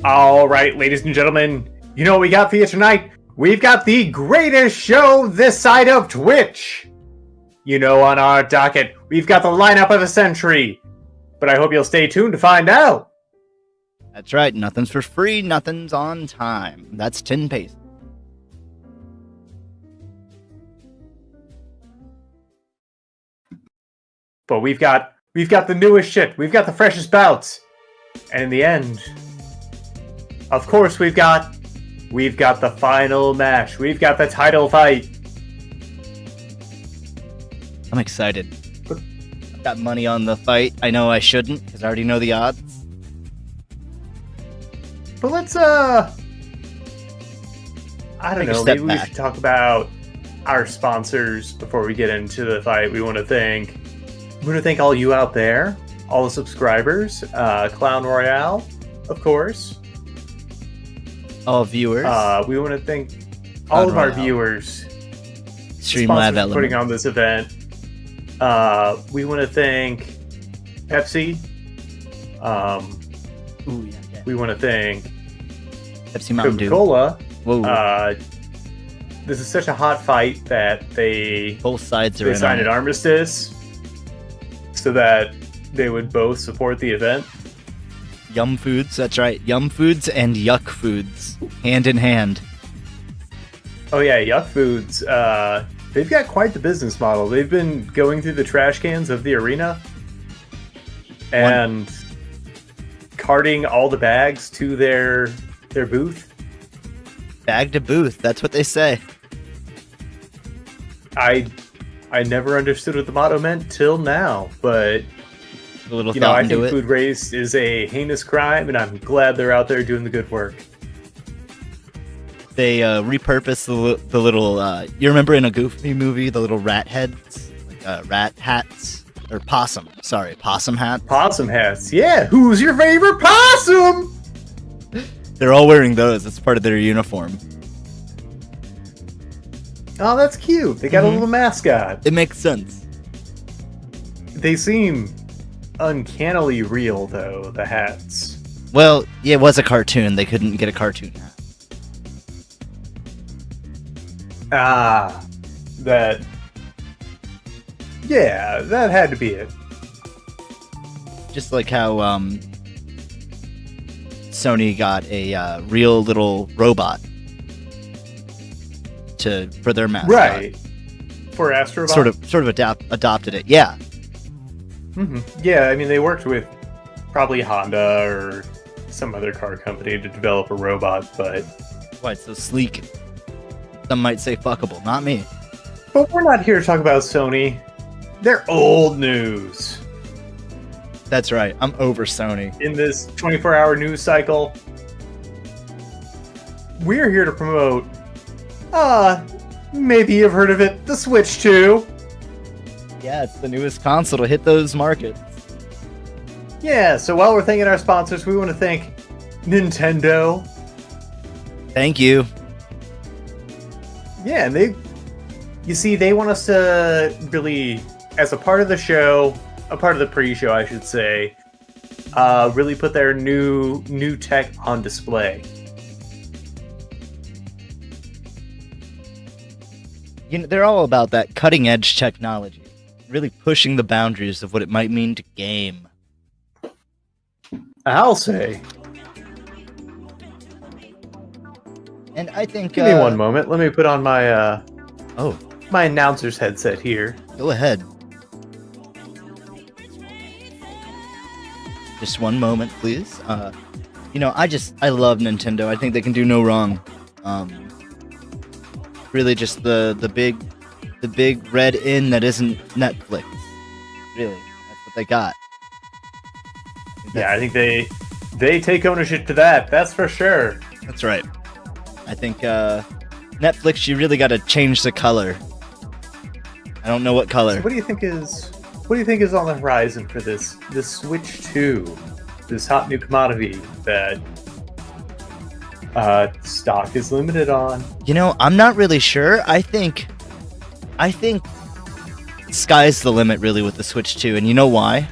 All right, ladies and gentlemen, you know what we got for you tonight? We've got the greatest show this side of Twitch. You know, on our docket, we've got the lineup of the century. But I hope you'll stay tuned to find out. That's right, nothing's for free, nothing's on time. That's 10 pace. But we've got the newest shit. We've got the freshest bouts. And in the end, of course, we've got the final match. We've got the title fight. I'm excited. I've got money on the fight. I know I shouldn't, because I already know the odds. But let's, I don't know, maybe we should talk about our sponsors before we get into the fight. We want to thank all you out there, all the subscribers, Clown Royale, of course. All viewers. We want to thank all of our viewers. Streamlab Element. Putting on this event. We want to thank Pepsi. We want to thank Pepsi Mountain Dew. Coca-Cola. Whoa. This is such a hot fight that both sides are signed an armistice so that they would both support the event. Yum Foods, that's right. Yum Foods and Yuck Foods, hand in hand. Oh yeah, Yuck Foods. They've got quite the business model. They've been going through the trash cans of the arena and carting all the bags to their booth. Bag to booth, that's what they say. I never understood what the motto meant till now, but A little you know, thought I into think it. food waste is a heinous crime, and I'm glad they're out there doing the good work. They repurposed the little, you remember in a Goofy movie, the little rat heads? Like rat hats? Or possum hats? Possum hats, yeah! Who's your favorite possum? They're all wearing those, it's part of their uniform. Oh, that's cute. They got a little mascot. It makes sense. They seem uncannily real, though, the hats. Well, yeah, it was a cartoon. They couldn't get a cartoon hat. Yeah, that had to be it. Just like how Sony got a real little robot for their mascot. Right. For Astrobot? Sort of adopted it. Yeah. Mm-hmm. Yeah, I mean, they worked with probably Honda or some other car company to develop a robot, but... Why it's so sleek? Some might say fuckable, not me. But we're not here to talk about Sony. They're old news. That's right, I'm over Sony. In this 24-hour news cycle, we're here to promote, maybe you've heard of it, the Switch 2. Yeah, it's the newest console to hit those markets. Yeah, so while we're thanking our sponsors, we want to thank Nintendo. Thank you. Yeah, and they want us to really, as a part of the show, a part of the pre-show, I should say, really put their new tech on display. You know, they're all about that cutting edge technology, really pushing the boundaries of what it might mean to game. I'll say. And I think Give me one moment. Let me put on my my announcer's headset here. Go ahead. Just one moment, please. You know, I love Nintendo. I think they can do no wrong. Really, just the big red in that isn't Netflix. Really, that's what they got. I think they take ownership to that. That's for sure. That's right. I think Netflix, you really got to change the color. I don't know what color. So what do you think is on the horizon for this Switch 2? This hot new commodity that stock is limited on. You know, I'm not really sure. I think sky's the limit really with the Switch 2, and you know why?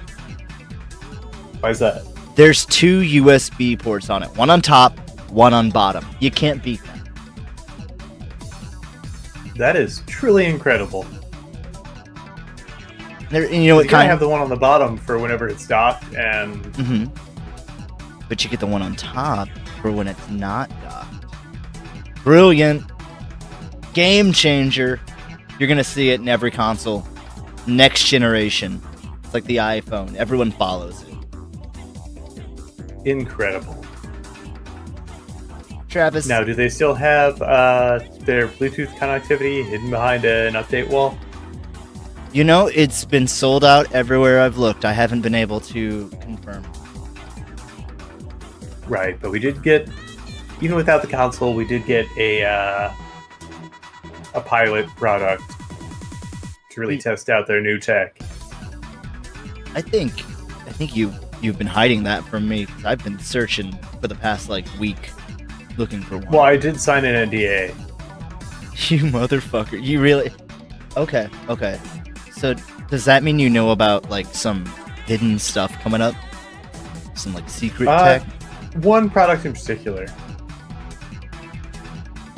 Why is that? There's 2 USB ports on it. One on top, one on bottom. You can't beat that. That is truly incredible. You know what You gotta kind? have the one on the bottom for whenever it's docked, and Mm-hmm. But you get the one on top for when it's not docked. Brilliant. Game changer. You're going to see it in every console. Next generation. It's like the iPhone. Everyone follows it. incredible. Travis. Now, do they still have their Bluetooth connectivity hidden behind an update wall? You know, it's been sold out everywhere I've looked. I haven't been able to confirm. Right, but we did get, even without the console, we did get a pilot product to really test out their new tech. I think you've been hiding that from me. 'Cause I've been searching for the past week looking for one. Well, I did sign an NDA. You motherfucker. You really? Okay. So does that mean you know about some hidden stuff coming up? Some secret tech? One product in particular.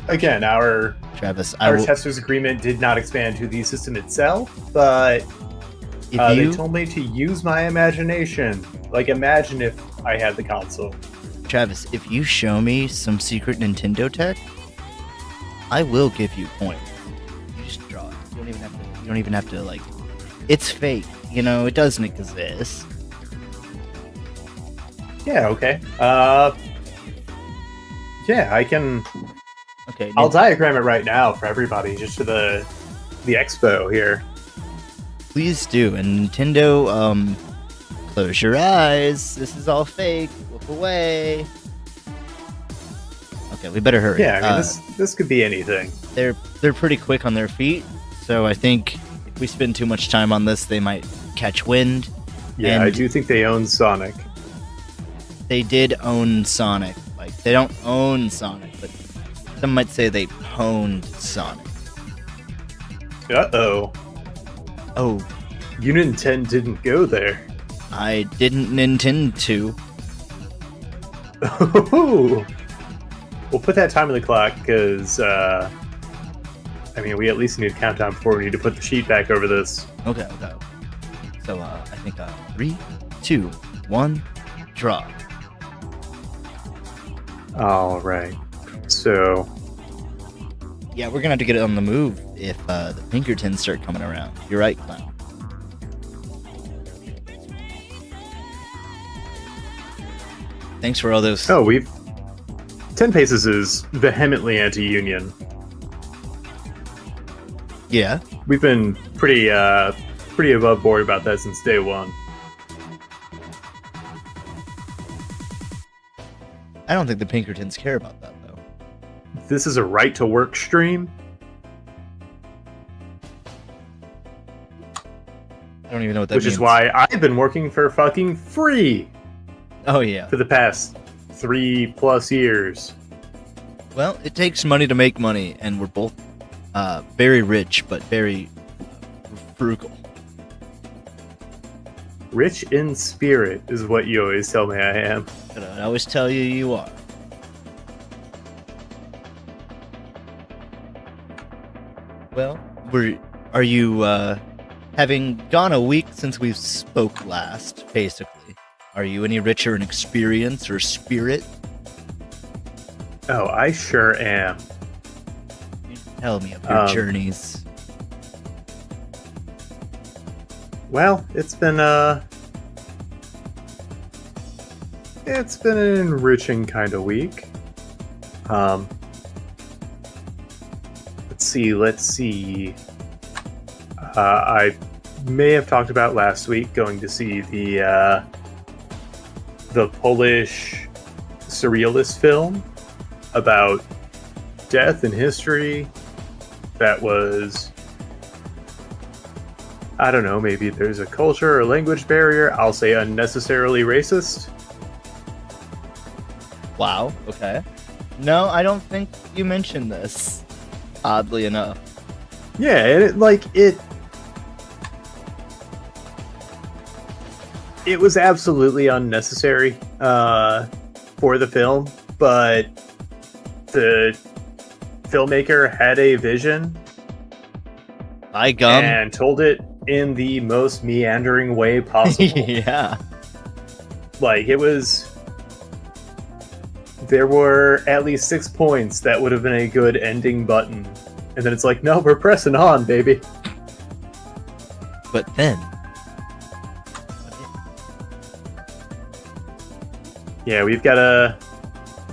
Again, our Travis, tester's agreement did not expand to the system itself, but they told me to use my imagination. Imagine if I had the console. Travis, if you show me some secret Nintendo tech, I will give you points. You just draw it. You don't even have to it's fake. It doesn't exist. Yeah, okay. Yeah, I can. Okay. I'll diagram it right now for everybody, just for the expo here. Please do. And Nintendo, close your eyes. This is all fake. Look away. Okay, we better hurry. Yeah, I mean, this could be anything. They're pretty quick on their feet, so I think if we spend too much time on this, they might catch wind. Yeah, and I do think they own Sonic. They did own Sonic. They don't own Sonic, but some might say they pwned Sonic. Uh-oh. Oh. You didn't go there. I didn't intend to. We'll put that time on the clock, because, we at least need a countdown before we need to put the sheet back over this. Okay. So, I think, 3, 2, 1, draw. Alright. So... Yeah, we're gonna have to get it on the move if the Pinkertons start coming around. You're right, Clown. Thanks for all those. Oh, 10 Paces is vehemently anti-union. Yeah? We've been pretty above board about that since day one. I don't think the Pinkertons care about that, though. This is a right-to-work stream? I don't even know what that means. Which is why I've been working for fucking free Oh, yeah. for the past 3+ years. Well, it takes money to make money, and we're both very rich, but very frugal. Rich in spirit is what you always tell me I am. But I always tell you you are. Well, are you, having gone a week since we spoke last, basically, are you any richer in experience or spirit? Oh, I sure am. You tell me of your journeys. Well, it's been an enriching kind of week. Let's see. I may have talked about last week going to see the Polish surrealist film about death and history that was, I don't know, maybe there's a culture or language barrier, I'll say unnecessarily racist. Wow, okay. No, I don't think you mentioned this, oddly enough. Yeah, and it was absolutely unnecessary for the film, but the filmmaker had a vision By gum. and told it in the most meandering way possible. Yeah. Like, it was... There were at least 6 points that would have been a good ending button. And then it's like, no, we're pressing on, baby. But then... Yeah, we've got to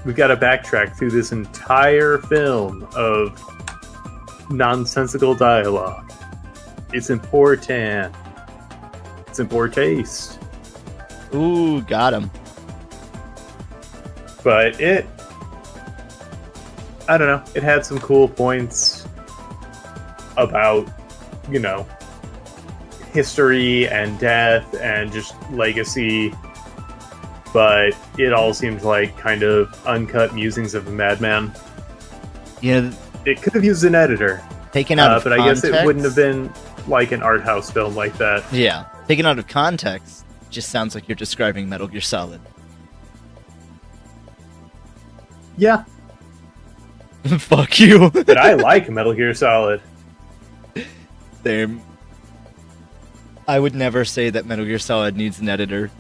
backtrack through this entire film of nonsensical dialogue. It's important. It's in poor taste. Ooh, got him. But I don't know, it had some cool points about, you know, history and death and just legacy. But it all seemed like kind of uncut musings of a madman. Yeah, It could have used an editor, taken out of but context. I guess it wouldn't have been like an art house film like that. Yeah, taken out of context, just sounds like you're describing Metal Gear Solid. Yeah, Fuck you. but I like Metal Gear Solid. Same. I would never say that Metal Gear Solid needs an editor.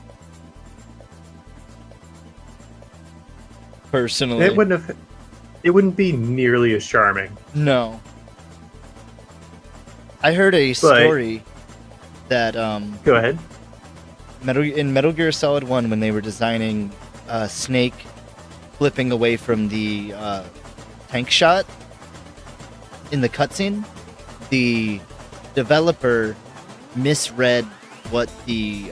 Personally. It wouldn't be nearly as charming. No. I heard a story that Go ahead. in Metal Gear Solid 1, when they were designing Snake flipping away from the tank shot in the cutscene, the developer misread what the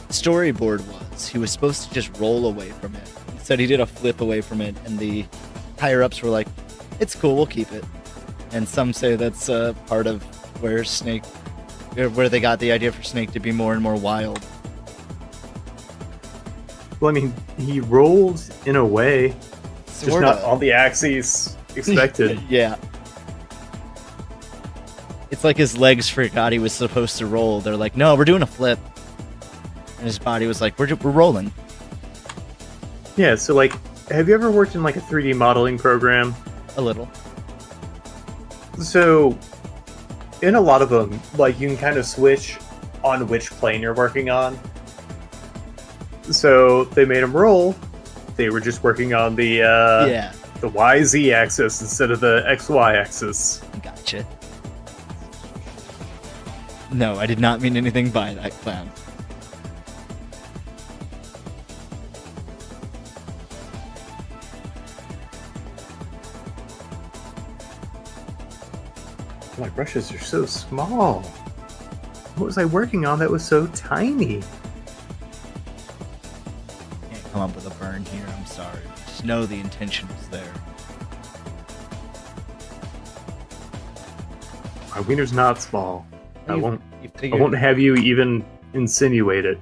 storyboard was. He was supposed to just roll away from it. Instead, he did a flip away from it, and the higher-ups were like, it's cool, we'll keep it. And some say that's part of where they got the idea for Snake to be more and more wild. Well, I mean, he rolled in a way, just Sorta. not on the axes expected. Yeah. It's like his legs forgot he was supposed to roll. They're like, no, we're doing a flip. And his body was like, we're rolling. Yeah, so like, have you ever worked in like a 3D modeling program? A little. So, in a lot of them, like, you can kind of switch on which plane you're working on. So, they made him roll. They were just working on the the YZ axis instead of the XY axis. Gotcha. No, I did not mean anything by that, clown. My brushes are so small. What was I working on that was so tiny? Can't come up with a burn here, I'm sorry. Just know the intention was there. My wiener's not small. I You won't figured- have you even insinuate it.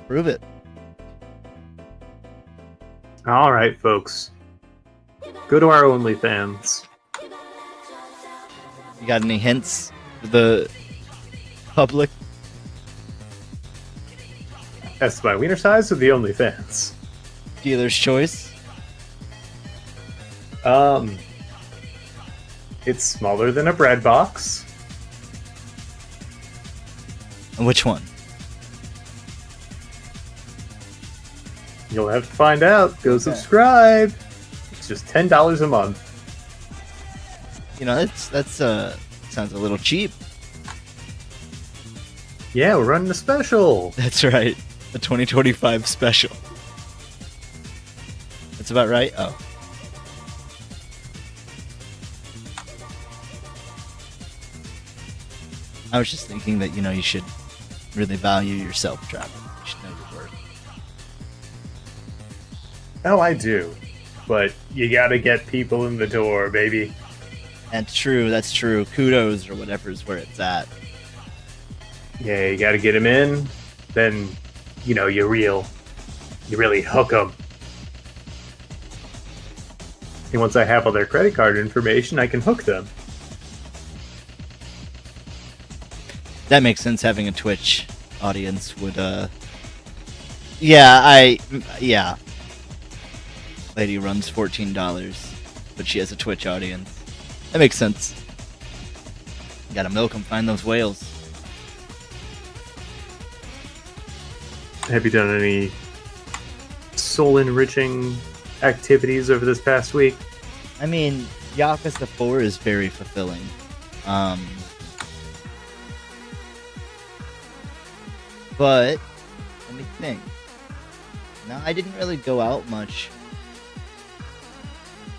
Prove it. All right, folks. Go to our OnlyFans. You got any hints for the public? That's my wiener size or the OnlyFans? Dealer's choice? It's smaller than a bread box. And which one? You'll have to find out. Go subscribe. It's just $10 a month. You know, that's sounds a little cheap. Yeah, we're running a special. That's right. A 2025 special. That's about right? Oh. I was just thinking that, you know, you should really value yourself, Travis. You should know your worth. Oh, I do. But you gotta get people in the door, baby. That's true. Kudos or whatever is where it's at. Yeah, you gotta get them in. Then, you know, you really hook them. And once I have all their credit card information, I can hook them. That makes sense. Having a Twitch audience would, yeah. Lady runs $14, but she has a Twitch audience. That makes sense. Gotta milk them, find those whales. Have you done any soul-enriching activities over this past week? I mean, Yakuza 4 is very fulfilling. But let me think. No, I didn't really go out much.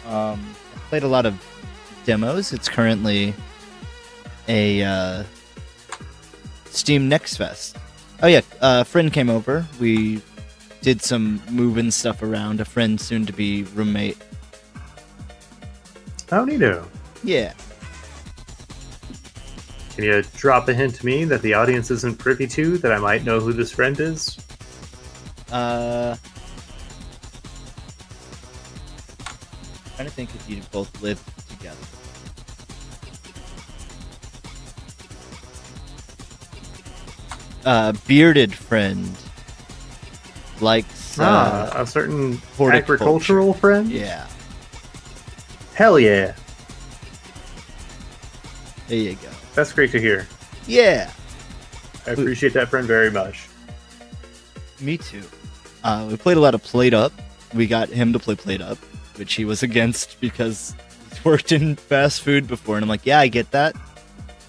I played a lot of demos. It's currently a Steam Next Fest. Oh yeah, a friend came over. We did some moving stuff around. A friend, soon to be roommate. How neato. Yeah. Can you drop a hint to me that the audience isn't privy to, that I might know who this friend is? Trying to think if you both live together. Bearded friend likes a certain horticulture. agricultural friend? Yeah. Hell yeah. There you go. That's great to hear. Yeah. I appreciate that friend very much. Me too. We played a lot of Plate Up. We got him to play Plate Up, which he was against because he's worked in fast food before. And I'm like, yeah, I get that.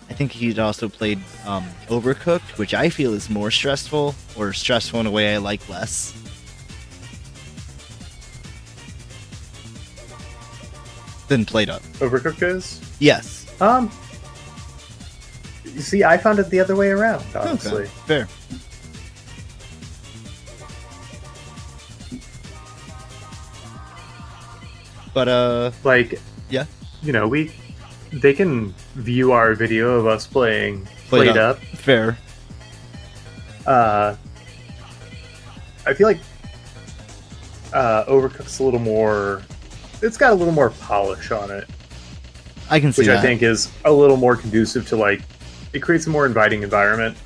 I think he'd also played Overcooked, which I feel is more stressful, or stressful in a way I like less. Than Plate Up. Overcooked is? Yes. You see, I found it the other way around, honestly. Okay. Fair. But, like, yeah. You know, they can view our video of us playing Plate Up. Fair. I feel like Overcooked's a little more... It's got a little more polish on it. I can see that. Which I think is a little more conducive to, like... It creates a more inviting environment.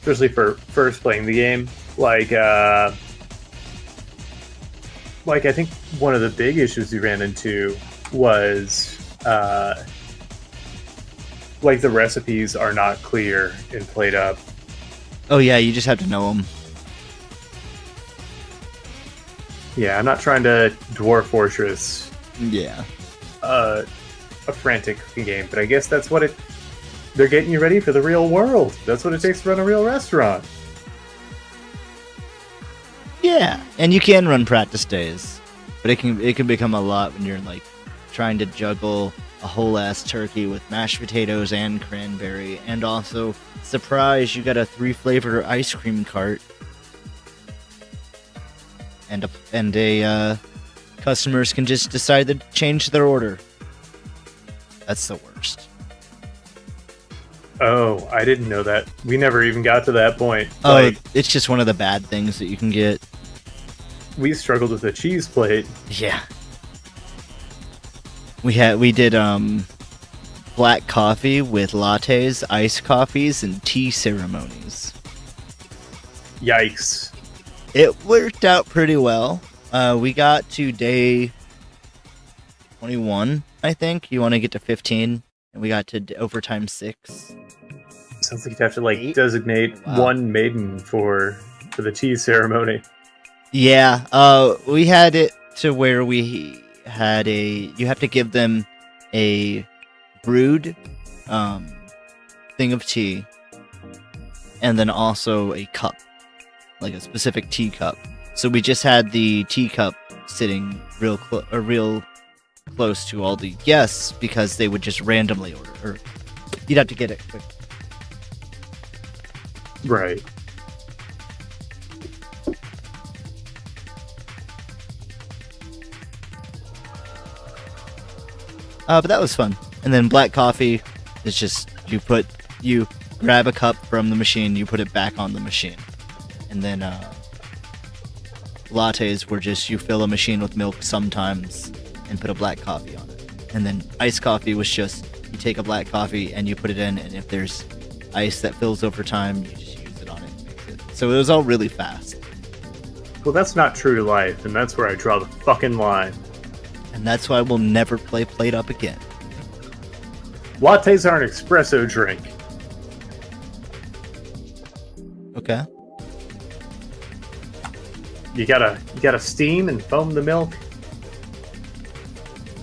Especially for first playing the game. Like, I think one of the big issues we ran into was... like, the recipes are not clear in Plate Up. Oh yeah, you just have to know them. Yeah, I'm not trying to Dwarf Fortress Yeah. a frantic cooking game, but I guess that's what it... They're getting you ready for the real world. That's what it takes to run a real restaurant. Yeah, and you can run practice days, but it can become a lot when you're like trying to juggle a whole ass turkey with mashed potatoes and cranberry, and also surprise, you got a 3-flavor ice cream cart, and a customers can just decide to change their order. That's the worst. Oh, I didn't know that. We never even got to that point. Oh, Like, it's just one of the bad things that you can get. we struggled with the cheese plate. Yeah. We did black coffee with lattes, iced coffees, and tea ceremonies. Yikes. It worked out pretty well. We got to day 21, I think. You want to get to 15, and we got to overtime 6. Sounds like you'd have to, like, 8? designate Wow. one maiden for the tea ceremony. Yeah, we had it to where we had you have to give them a brewed thing of tea, and then also a cup, like a specific tea cup. So we just had the teacup sitting real close to all the guests because they would just randomly order, or you'd have to get it quick. Right. But that was fun. And then black coffee is just you grab a cup from the machine, you put it back on the machine. And then lattes were just you fill a machine with milk sometimes and put a black coffee on it. And then iced coffee was just you take a black coffee and you put it in, and if there's ice that fills over time. You just use it on it and mix it. So it was all really fast. Well, that's not true to life, and that's where I draw the fucking line. And that's why we'll never play Plate Up again. Lattes are an espresso drink. Okay. You gotta steam and foam the milk,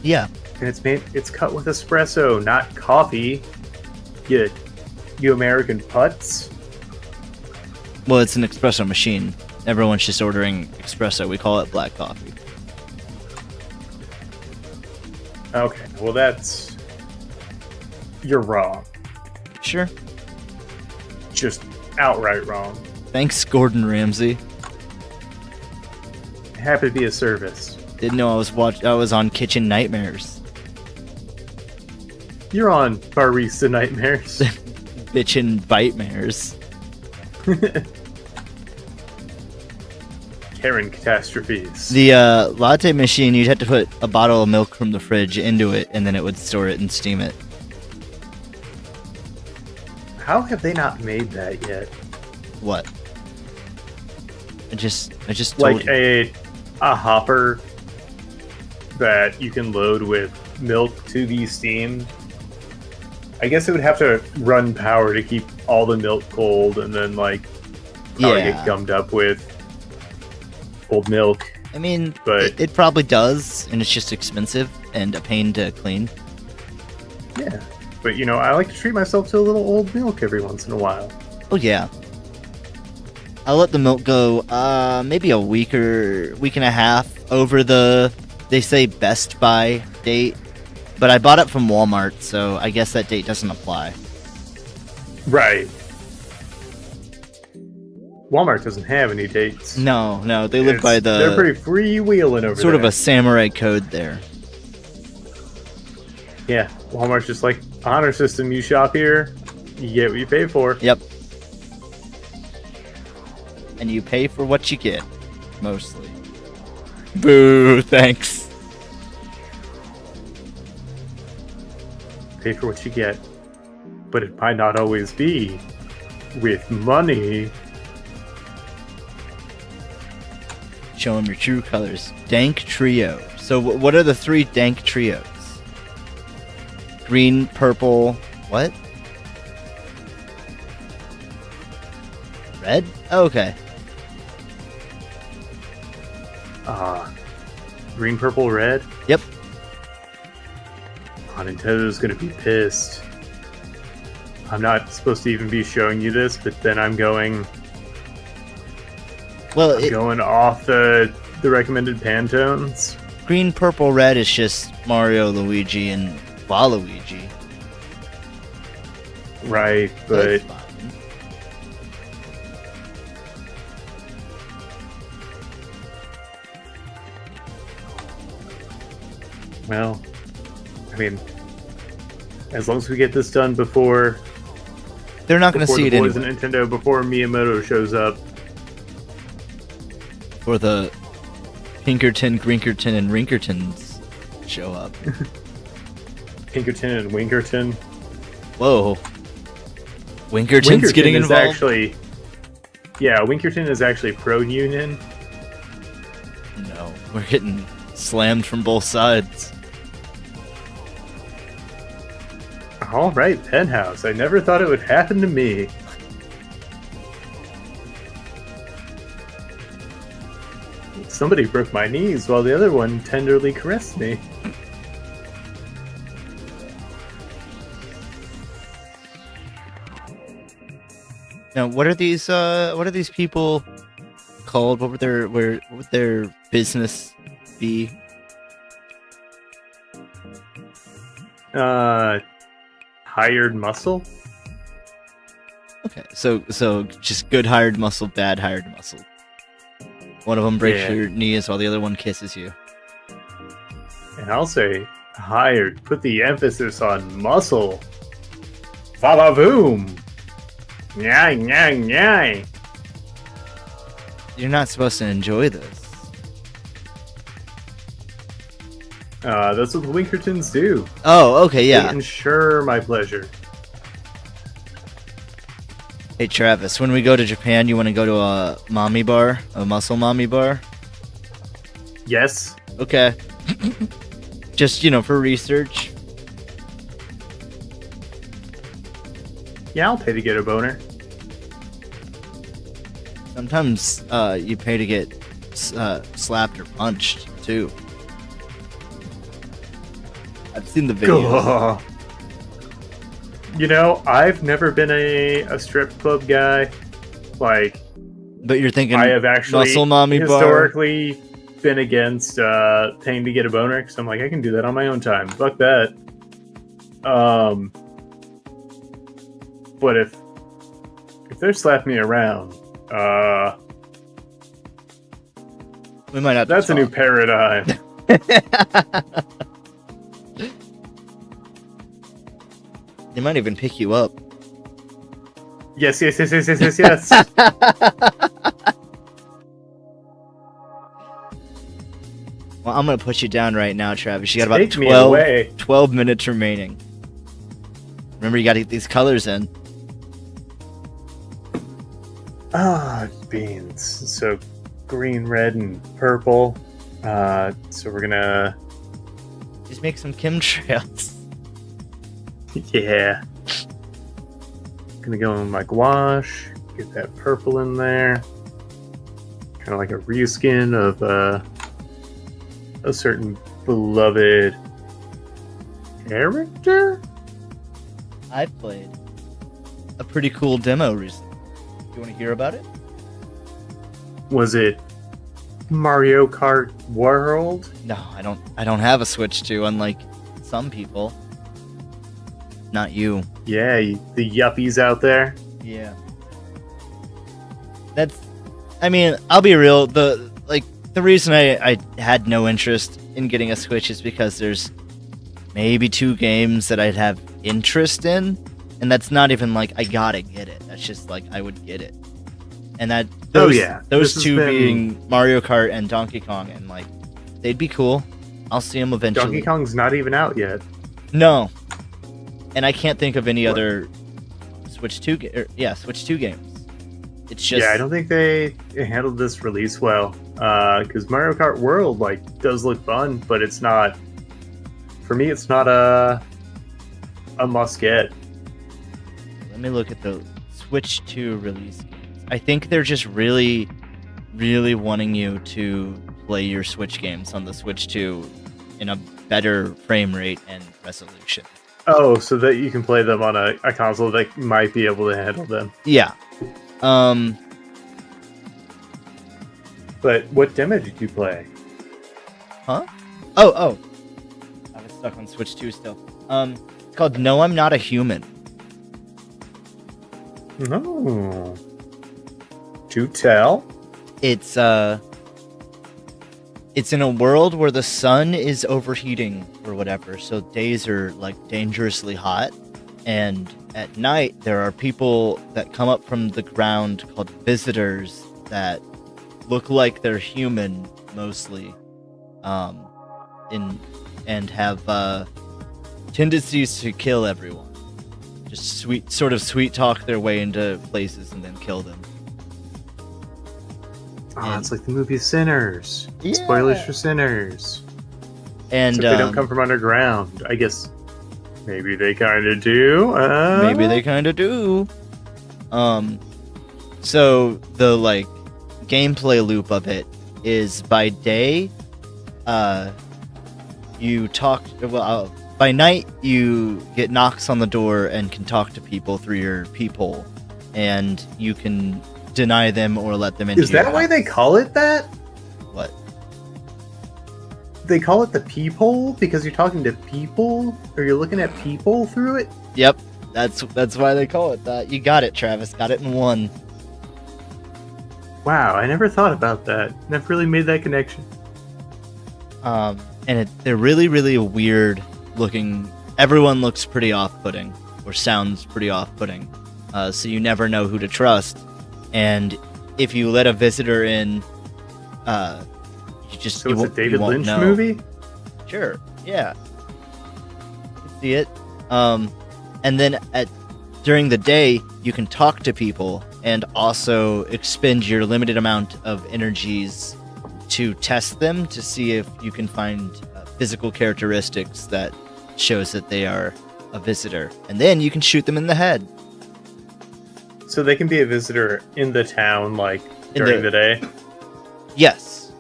Yeah. and it's cut with espresso, not coffee. You American putz. Well, it's an espresso machine. Everyone's just ordering espresso. We call it black coffee. Okay, well you're wrong. Sure. Just outright wrong. Thanks, Gordon Ramsay. Happy to be of service. Didn't know I was on Kitchen Nightmares. You're on Barista Nightmares. Bitchin' Bitemares. Karen Catastrophes. The latte machine, you'd have to put a bottle of milk from the fridge into it, and then it would store it and steam it. How have they not made that yet? What? I just told Like you. a hopper that you can load with milk to be steamed. I guess it would have to run power to keep all the milk cold, and then probably get gummed up with cold milk. I mean, but it probably does, and it's just expensive and a pain to clean. yeah, but I like to treat myself to a little old milk every once in a while. Oh yeah. I'll let the milk go maybe a week and a half over they say best by date, but I bought it from Walmart, so I guess that date doesn't apply. Right. Walmart doesn't have any dates. No, they live by They're pretty freewheeling over sort there. of a samurai code there. Yeah, Walmart's just like honor system. You shop here, you get what you pay for. Yep. And you pay for what you get, mostly. Boo, thanks. Pay for what you get, but it might not always be with money. Show them your true colors. Dank Trio. So what are the three Dank Trios? Green, purple, what? Red? Oh, okay. Green, purple, red. Yep. Oh, Nintendo's gonna be pissed. I'm not supposed to even be showing you this, but then I'm going off the recommended Pantones. Green, purple, red is just Mario, Luigi, and Waluigi. Right, but That's fine. well, I mean, as long as we get this done before They're not going to see it the boys anyway. at Nintendo, before Miyamoto shows up. For the Pinkerton, Grinkerton, and Rinkertons show up. Pinkerton and Winkerton. Whoa. Winkerton's getting is involved? actually, Winkerton is actually pro-union. No, we're getting slammed from both sides. All right, Penthouse. I never thought it would happen to me. Somebody broke my knees while the other one tenderly caressed me. Now, what are these people called? What would their business be? Hired muscle? Okay, so just good hired muscle, bad hired muscle. One of them breaks Yeah. your knees while the other one kisses you. And I'll say hired. Put the emphasis on muscle. Va-va-voom! Nyai, nyai, nyai! You're not supposed to enjoy this. That's what the Winkertons do. Oh, okay, They yeah. ensure my pleasure. Hey Travis, when we go to Japan, you want to go to a mommy bar, a muscle mommy bar? Yes. Okay. Just for research. Yeah, I'll pay to get a boner. Sometimes you pay to get slapped or punched too. I've seen the videos. I've never been a strip club guy. Like, But you're thinking I have actually muscle mommy bar. historically been against paying to get a boner because I'm like, I can do that on my own time. Fuck that. But if they're slapping me around, We might have to that's a new talk. paradigm. They might even pick you up. Yes. Well, I'm gonna put you down right now, Travis. You got about Take me away. 12 minutes remaining. Remember, you gotta get these colors in. Beans. So green, red, and purple. So we're gonna... Just make some chemtrails. Yeah. Gonna go in my gouache. Get that purple in there. Kind of like a reskin of a certain beloved character. I played a pretty cool demo recently. You want to hear about it? Was it Mario Kart World? No, I don't have a Switch 2, unlike some people. Not you. Yeah, the yuppies out there. Yeah. I'll be real. The reason I had no interest in getting a Switch is because there's maybe 2 games that I'd have interest in, and that's not even like I gotta get it. That's just like I would get it. And those two being Mario Kart and Donkey Kong, and like they'd be cool. I'll see them eventually. Donkey Kong's not even out yet. No. And I can't think of any other Switch 2 games. It's just... Yeah, I don't think they handled this release well. Because Mario Kart World does look fun, but it's not... For me, it's not a must-get. Let me look at the Switch 2 release games. I think they're just really, really wanting you to play your Switch games on the Switch 2 in a better frame rate and resolution. Oh, so that you can play them on a console that might be able to handle them. Yeah. But what demo did you play? Huh? Oh. I was stuck on Switch 2 still. It's called No, I'm Not a Human. No. To tell? It's in a world where the sun is overheating or whatever, so days are dangerously hot, and at night there are people that come up from the ground called visitors that look like they're human mostly, and have tendencies to kill everyone. Just sweet talk their way into places and then kill them. Oh, it's like the movie Sinners. Yeah. Spoilers for Sinners. And Except they don't come from underground. I guess maybe they kind of do. Maybe they kind of do. So the gameplay loop of it is by day, you talk. Well, by night you get knocks on the door and can talk to people through your peephole, and you can deny them or let them into. Is that why they call it that? What? They call it the peephole because you're talking to people, or you're looking at people through it. Yep, that's why they call it that. You got it, Travis. Got it in one. Wow, I never thought about that. Never really made that connection. And they're really, really weird looking. Everyone looks pretty off-putting, or sounds pretty off-putting. So you never know who to trust. And if you let a visitor in, So it's a David Lynch movie? Sure, yeah. You can see it. And then during the day, you can talk to people and also expend your limited amount of energies to test them to see if you can find physical characteristics that shows that they are a visitor. And then you can shoot them in the head. So they can be a visitor in the town, like, during the day? Yes.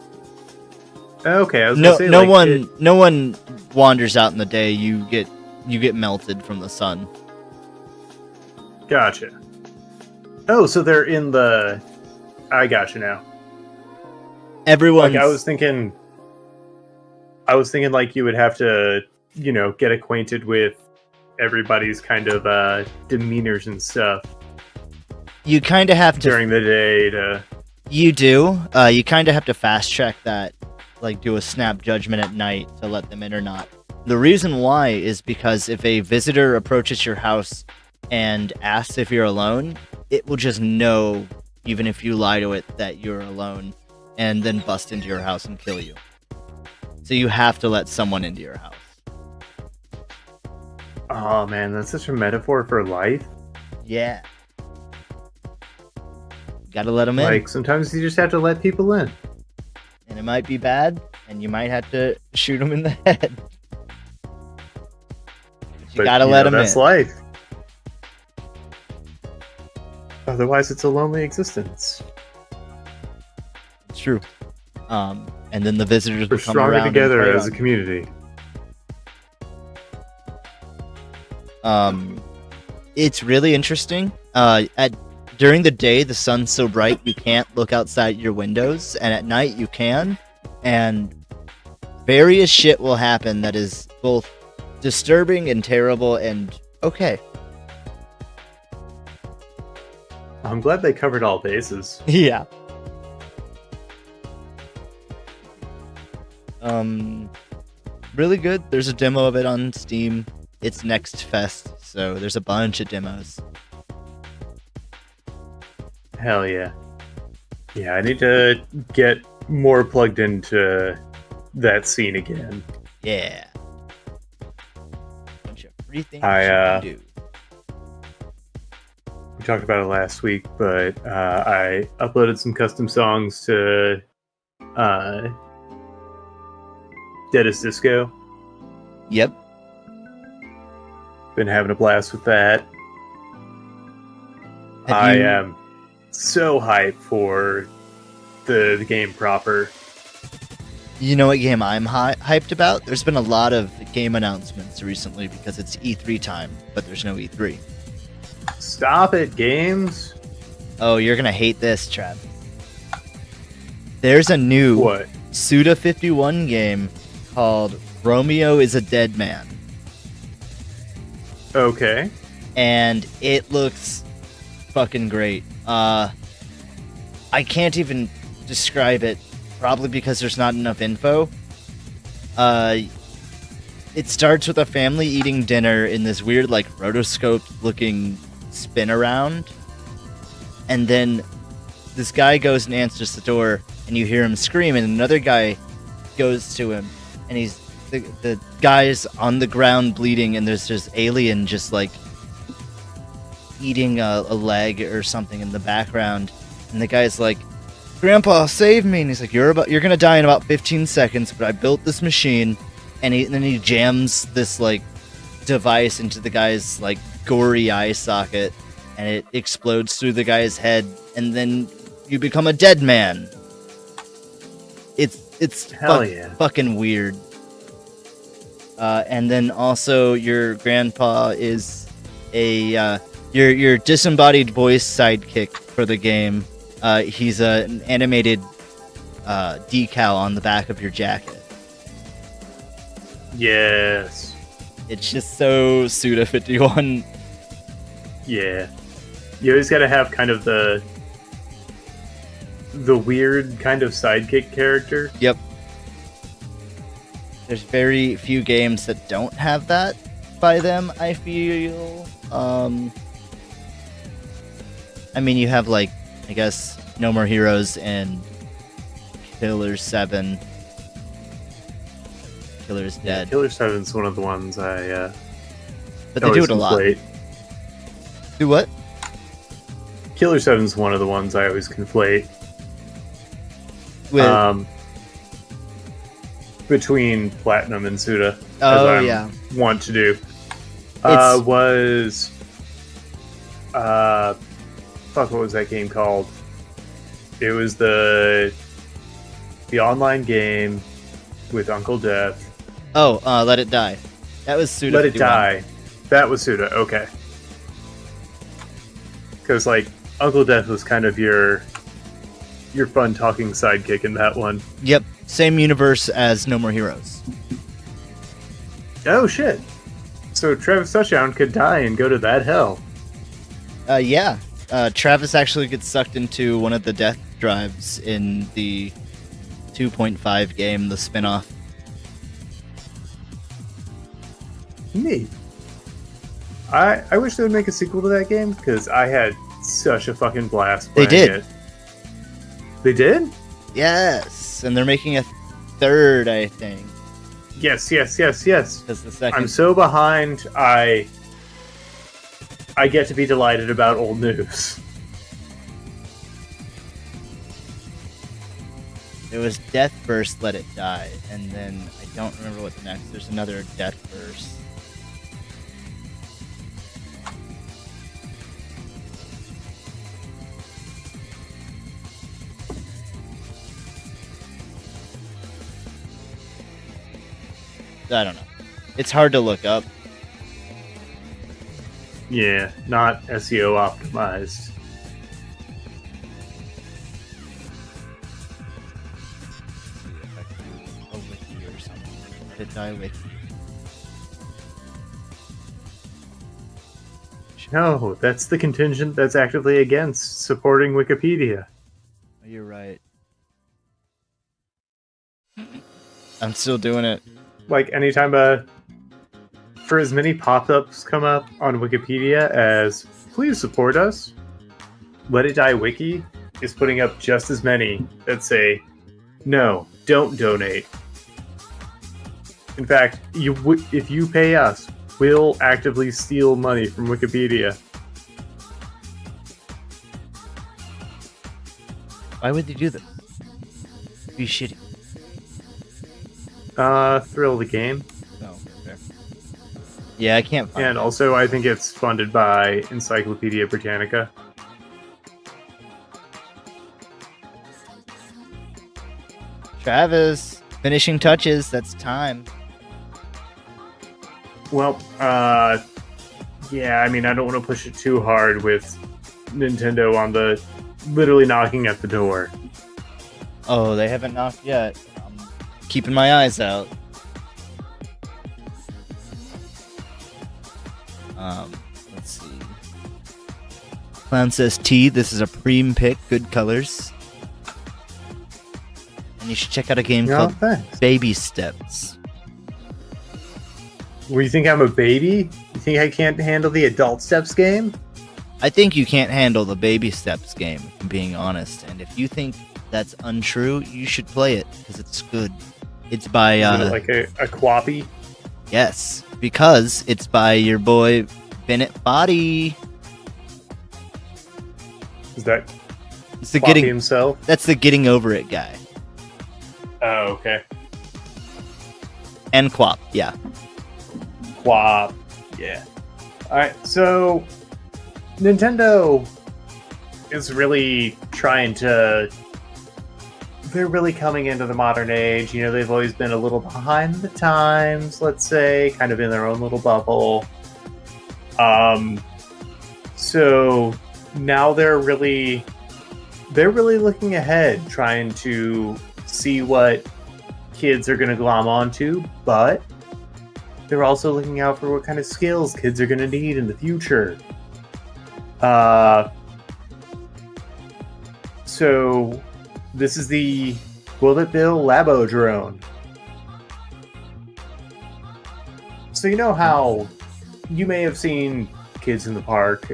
Okay, I was gonna say, no one wanders out in the day. You get melted from the sun. Gotcha. Oh, so they're in the... I gotcha now. Everyone's... Like, I was thinking, like, you would have to, get acquainted with everybody's kind of demeanors and stuff. You kind of have to... During the day to... You do. You kind of have to fast track that, like do a snap judgment at night to let them in or not. The reason why is because if a visitor approaches your house and asks if you're alone, it will just know, even if you lie to it, that you're alone, and then bust into your house and kill you. So you have to let someone into your house. Oh man, that's such a metaphor for life. Yeah. Gotta let them in. Like, sometimes you just have to let people in. And it might be bad, and you might have to shoot them in the head. But you gotta let them in. That's life. Otherwise, it's a lonely existence. It's true. And then the visitors We're will come stronger around together as a community. It's really interesting. During the day, the sun's so bright you can't look outside your windows, and at night you can, and various shit will happen that is both disturbing and terrible and okay. I'm glad they covered all bases. Yeah. Really good. There's a demo of it on Steam. It's Next Fest, so there's a bunch of demos. Hell yeah. Yeah, I need to get more plugged into that scene again. Yeah. Bunch of free things you can do. We talked about it last week, but I uploaded some custom songs to Deadest Disco. Yep. Been having a blast with that. I am so hyped for the game proper. You know what game I'm hyped about? There's been a lot of game announcements recently because it's E3 time, but there's no E3. Stop it, games! Oh, you're gonna hate this, Trav. There's a new Suda51 game called Romeo is a Dead Man. Okay. And it looks fucking great. I can't even describe it, probably because there's not enough info. It starts with a family eating dinner in this weird, like, rotoscope-looking spin around. And then this guy goes and answers the door, and you hear him scream, and another guy goes to him, and he's the guy's on the ground bleeding, and there's this alien just, like, eating a leg or something in the background. And the guy's like, "Grandpa, save me!" And he's like, "You're gonna die in about 15 seconds, but I built this machine." And then he jams this, like, device into the guy's, like, gory eye socket, and it explodes through the guy's head, and then you become a dead man. It's fucking weird. And then also your grandpa is your disembodied voice sidekick for the game. He's an animated decal on the back of your jacket. Yes. It's just so Suda51. Yeah. You always gotta have kind of the weird kind of sidekick character. Yep. There's very few games that don't have that by them, I feel. I mean, you have, like, I guess, No More Heroes and Killer 7. Killer's Dead. Killer 7's one of the ones I but they do it a lot. Do what? Killer 7's one of the ones I always conflate. With between Platinum and Suda. Oh, as I yeah. want to do. It's- What was that game called? It was the online game with Uncle Death. Oh, Let It Die. That was Suda. Let It 51. Die. That was Suda, okay. Because, like, Uncle Death was kind of your fun talking sidekick in that one. Yep, same universe as No More Heroes. Oh, shit. So Travis Touchdown could die and go to that hell. Yeah. Travis actually gets sucked into one of the death drives in the 2.5 game, the spinoff. Neat. I wish they would make a sequel to that game, because I had such a fucking blast They playing did. it. They did? Yes, and they're making a third, I think. Yes. Because the second. I'm so behind, I get to be delighted about old news. It was Death Verse, Let It Die, and then I don't remember what's next. There's another Death Verse. I don't know. It's hard to look up. Yeah, not SEO optimized. A wiki or something. Let It Die wiki. No, that's the contingent that's actively against supporting Wikipedia. You're right. I'm still doing it. Like, anytime for as many pop-ups come up on Wikipedia as please support us, Let It Die Wiki is putting up just as many that say no, don't donate. In fact, if you pay us, we'll actively steal money from Wikipedia. Why would they do this? Be shitty. Thrill the game. Oh, fair. Yeah, I can't find And it. also, I think it's funded by Encyclopedia Britannica. Travis, finishing touches. That's time. Well, yeah, I mean, I don't want to push it too hard with Nintendo on the literally knocking at the door. Oh, they haven't knocked yet. I'm keeping my eyes out. Let's see. Clown says T. This is a preem pick. Good colors. And you should check out a game No, called thanks. Baby Steps. Well, you think I'm a baby? You think I can't handle the adult steps game? I think you can't handle the Baby Steps game, if I'm being honest. And if you think that's untrue, you should play it because it's good. It's by Is it like a quappy? yes, because it's by your boy Bennett Body. Is that It's the quappy getting himself? that's the getting over it guy. Oh, okay. And Quap, yeah. Quap. Yeah. Alright, so Nintendo is really trying to... They're really coming into the modern age. You know, they've always been a little behind the times, let's say, kind of in their own little bubble. So now they're really looking ahead, trying to see what kids are going to glom onto, but they're also looking out for what kind of skills kids are going to need in the future. So this is the Bullet Bill Labo drone. So you know how you may have seen kids in the park,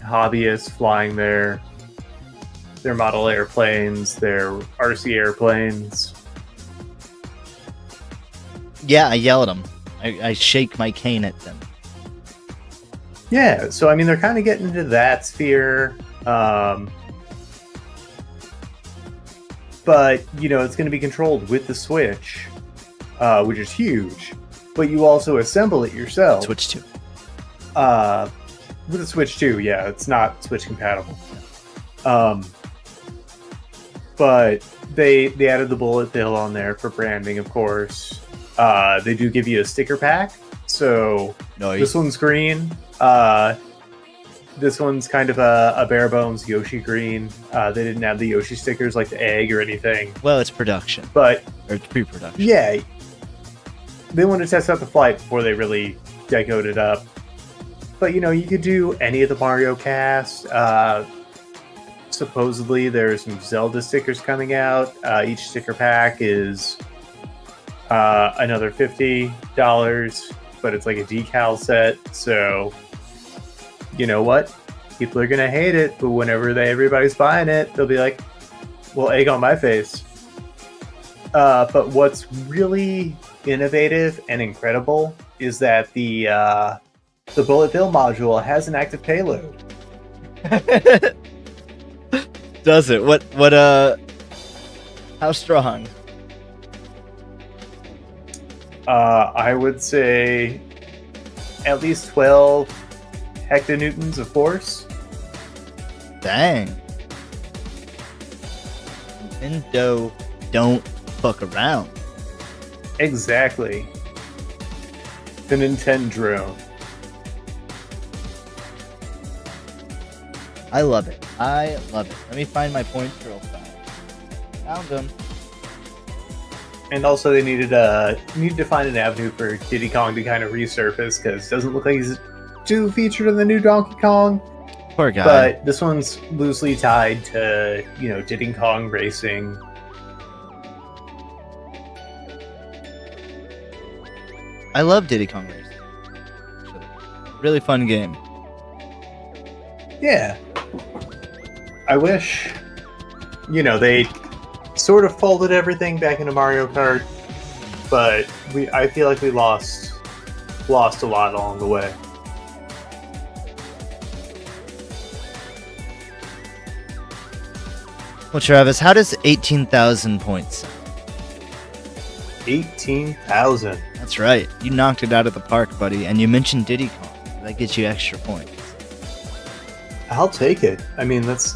hobbyists flying their model airplanes, their RC airplanes. Yeah, I yell at them. I shake my cane at them. Yeah, so I mean, they're kind of getting into that sphere. But, you know, it's going to be controlled with the Switch, which is huge. But you also assemble it yourself. Switch 2. With the Switch 2, yeah, it's not Switch compatible. But they added the bullet bill on there for branding, of course. They do give you a sticker pack. So Nice. This one's green. This one's kind of a bare bones Yoshi green. They didn't have the Yoshi stickers like the egg or anything. Well, it's production. But Or it's pre-production. yeah, they wanted to test out the flight before they really decoed it up. But, you know, you could do any of the Mario cast. Supposedly, there's some Zelda stickers coming out. Each sticker pack is another $50, but it's like a decal set. So, you know what? People are going to hate it, but whenever everybody's buying it, they'll be like, well, egg on my face. But what's really innovative and incredible is that the bullet bill module has an active payload. Does it? What how strong? I would say at least 12 hectonewtons of force. Dang. Nintendo don't fuck around. Exactly. The Nintendo drone. I love it. I love it. Let me find my points real fast. Found them. And also, they needed to find an avenue for Diddy Kong to kind of resurface, because it doesn't look like he's too featured in the new Donkey Kong. Poor guy. But this one's loosely tied to, you know, Diddy Kong racing. I love Diddy Kong Racing. Really fun game. Yeah. I wish, you know, they sort of folded everything back into Mario Kart, but I feel like we lost a lot along the way. Well, Travis, how does 18,000 points sound? 18,000. That's right. You knocked it out of the park, buddy, and you mentioned Diddy Kong. That gets you extra points. I'll take it. I mean, that's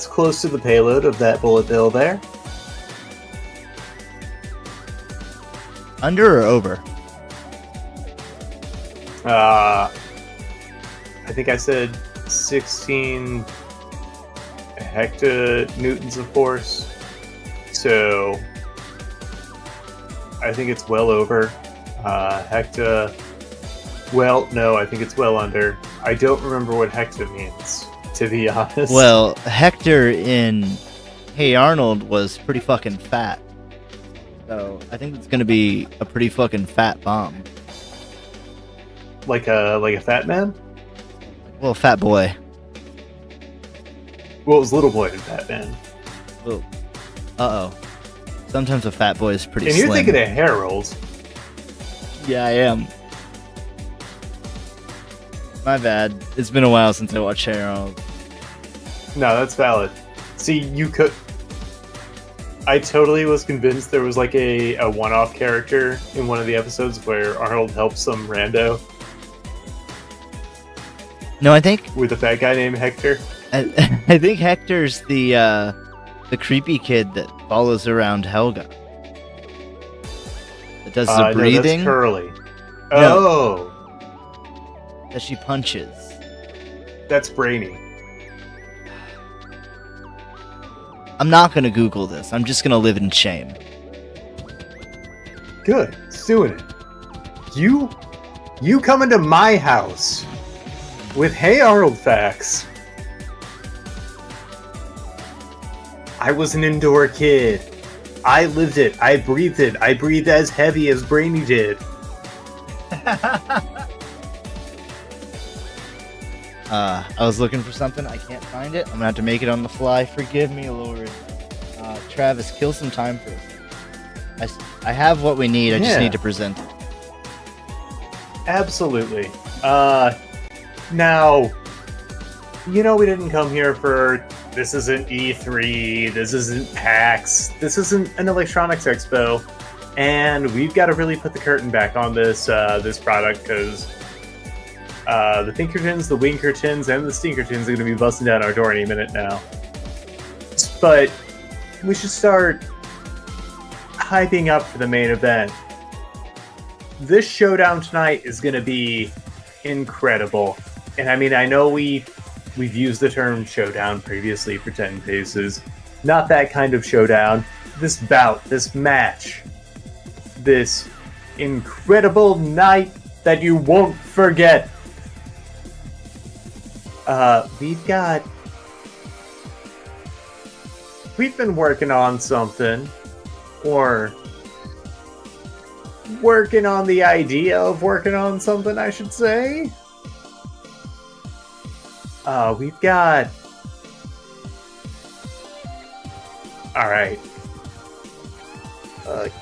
close to the payload of that bullet bill there. Under or over? I think I said 16 hectonewtons of force. So I think it's well over. Well, no, I think it's well under. I don't remember what hecta means, to be honest. Well, Hector in Hey Arnold was pretty fucking fat. So I think it's gonna be a pretty fucking fat bomb. Like a fat man? Well, fat boy. Well, it was little boy and fat man. Oh. Uh-oh. Sometimes a fat boy is pretty And slim. you're thinking of Harold. Yeah, I am. My bad. It's been a while since I watched Hey Arnold. No, that's valid. See, you could... I totally was convinced there was like a one-off character in one of the episodes where Arnold helps some rando No, I think with a fat guy named Hector. I think Hector's the creepy kid that follows around Helga. That does the No, breathing. that's Curly. No. Oh, That she punches. that's Brainy. I'm not gonna Google this. I'm just gonna live in shame. Good, it's doing it. You come into my house with Hey Arnold facts. I was an indoor kid. I lived it. I breathed it. I breathed as heavy as Brainy did. I was looking for something. I can't find it. I'm gonna have to make it on the fly. Forgive me, Lord. Travis, kill some time for us. I have what we need. I just Yeah. need to present it. Absolutely. Now, we didn't come here for... This isn't E3, this isn't PAX, this isn't an electronics expo, and we've got to really put the curtain back on this this product, because the Pinkertons, the Winkertons, and the Stinkertons are going to be busting down our door any minute now. But we should start hyping up for the main event. This showdown tonight is going to be incredible. And I mean, I know we've used the term showdown previously for 10 Paces. Not that kind of showdown. This bout, this match, this incredible night that you won't forget. We've been working on something, or working on the idea of working on something, I should say. We've got... Alright.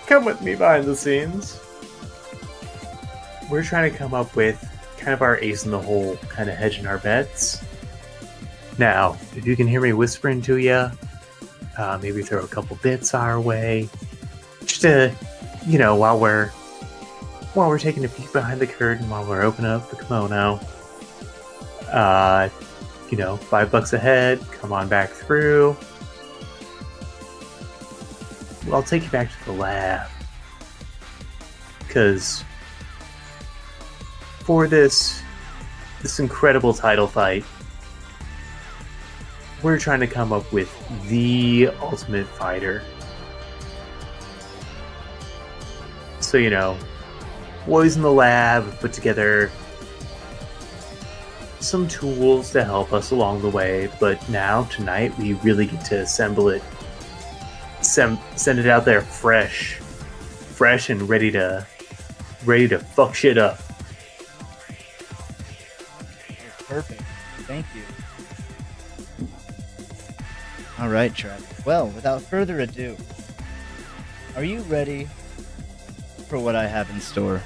Come with me behind the scenes. We're trying to come up with kind of our ace in the hole, kind of hedging our bets. Now, if you can hear me whispering to you, maybe throw a couple bits our way. Just to, while we're taking a peek behind the curtain, while we're opening up the kimono. $5 a head, come on back through. I'll take you back to the lab. Because for this incredible title fight, we're trying to come up with the ultimate fighter. So, boys in the lab put together some tools to help us along the way, but now, tonight, we really get to assemble it. Send it out there fresh and ready to fuck shit up. Perfect. Thank you. All right, Travis. Well, without further ado, are you ready for what I have in store?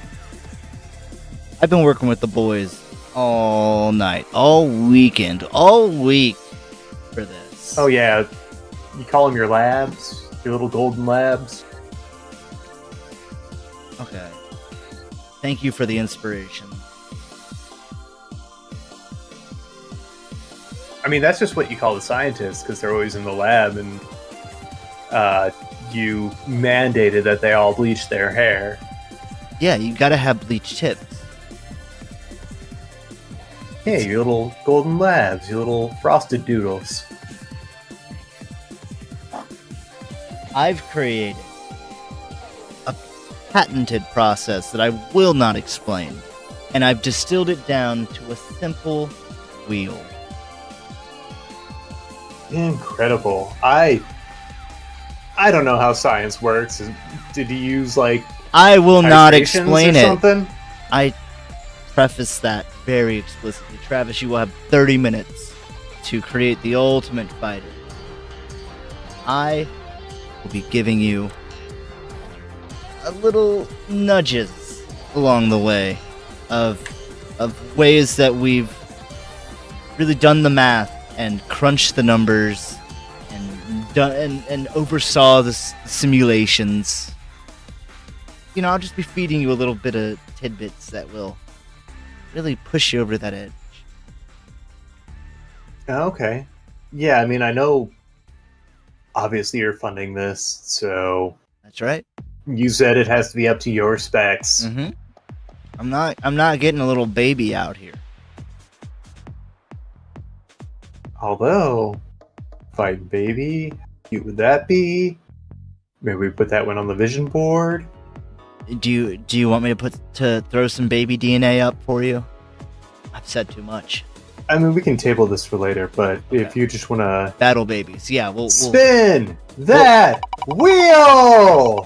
I've been working with the boys all night, all weekend, all week for this. Oh yeah, you call them your labs, your little golden labs. Okay. Thank you for the inspiration. I mean, that's just what you call the scientists, because they're always in the lab, and you mandated that they all bleach their hair. Yeah, you gotta have bleached tips. Yeah, your little golden labs, your little frosted doodles. I've created a patented process that I will not explain, and I've distilled it down to a simple wheel. Incredible. I don't know how science works. Did you use, I will not titrations explain or it. Something? I preface that very explicitly. Travis, you will have 30 minutes to create the ultimate fighter. I will be giving you a little nudges along the way of ways that we've really done the math and crunched the numbers and oversaw the simulations. I'll just be feeding you a little bit of tidbits that will really push you over that edge. Okay. Yeah, I mean, I know obviously you're funding this, so That's right. you said it has to be up to your specs. Mm-hmm. I'm not getting a little baby out here. Although, fighting baby, how cute would that be? Maybe we put that one on the vision board. Do you want me to throw some baby DNA up for you? I've said too much. I mean, we can table this for later, but if you just want to... Battle babies, yeah, we'll spin that wheel!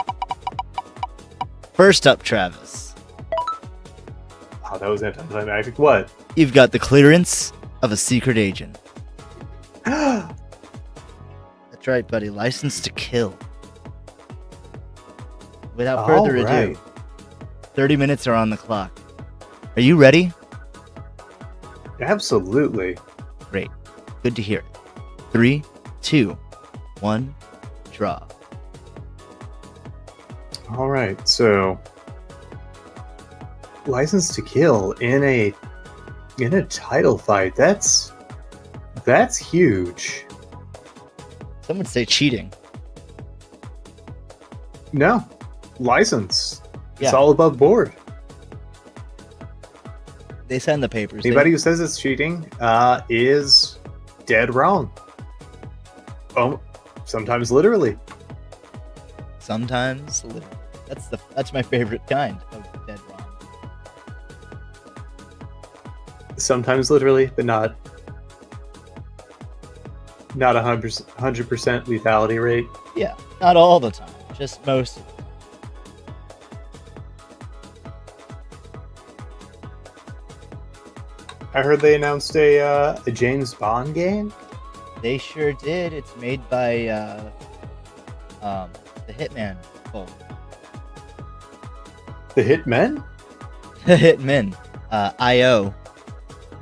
First up, Travis. Oh, that was anticlimactic. What? You've got the clearance of a secret agent. That's right, buddy. License to kill. Without further ado, 30 minutes are on the clock. Are you ready? Absolutely. Great. Good to hear. 3, 2, 1, draw. All right, so License to Kill in a title fight. That's huge. Some would say cheating. No, license. It's Yeah. all above board. They send the papers. Anybody who says it's cheating is dead wrong. Oh, sometimes literally. Sometimes that's my favorite kind of dead wrong. Sometimes literally, but not 100% lethality rate. Yeah, not all the time, just most. I heard they announced a James Bond game. They sure did. It's made by the Hitman folk. The Hitmen? The Hitmen. IO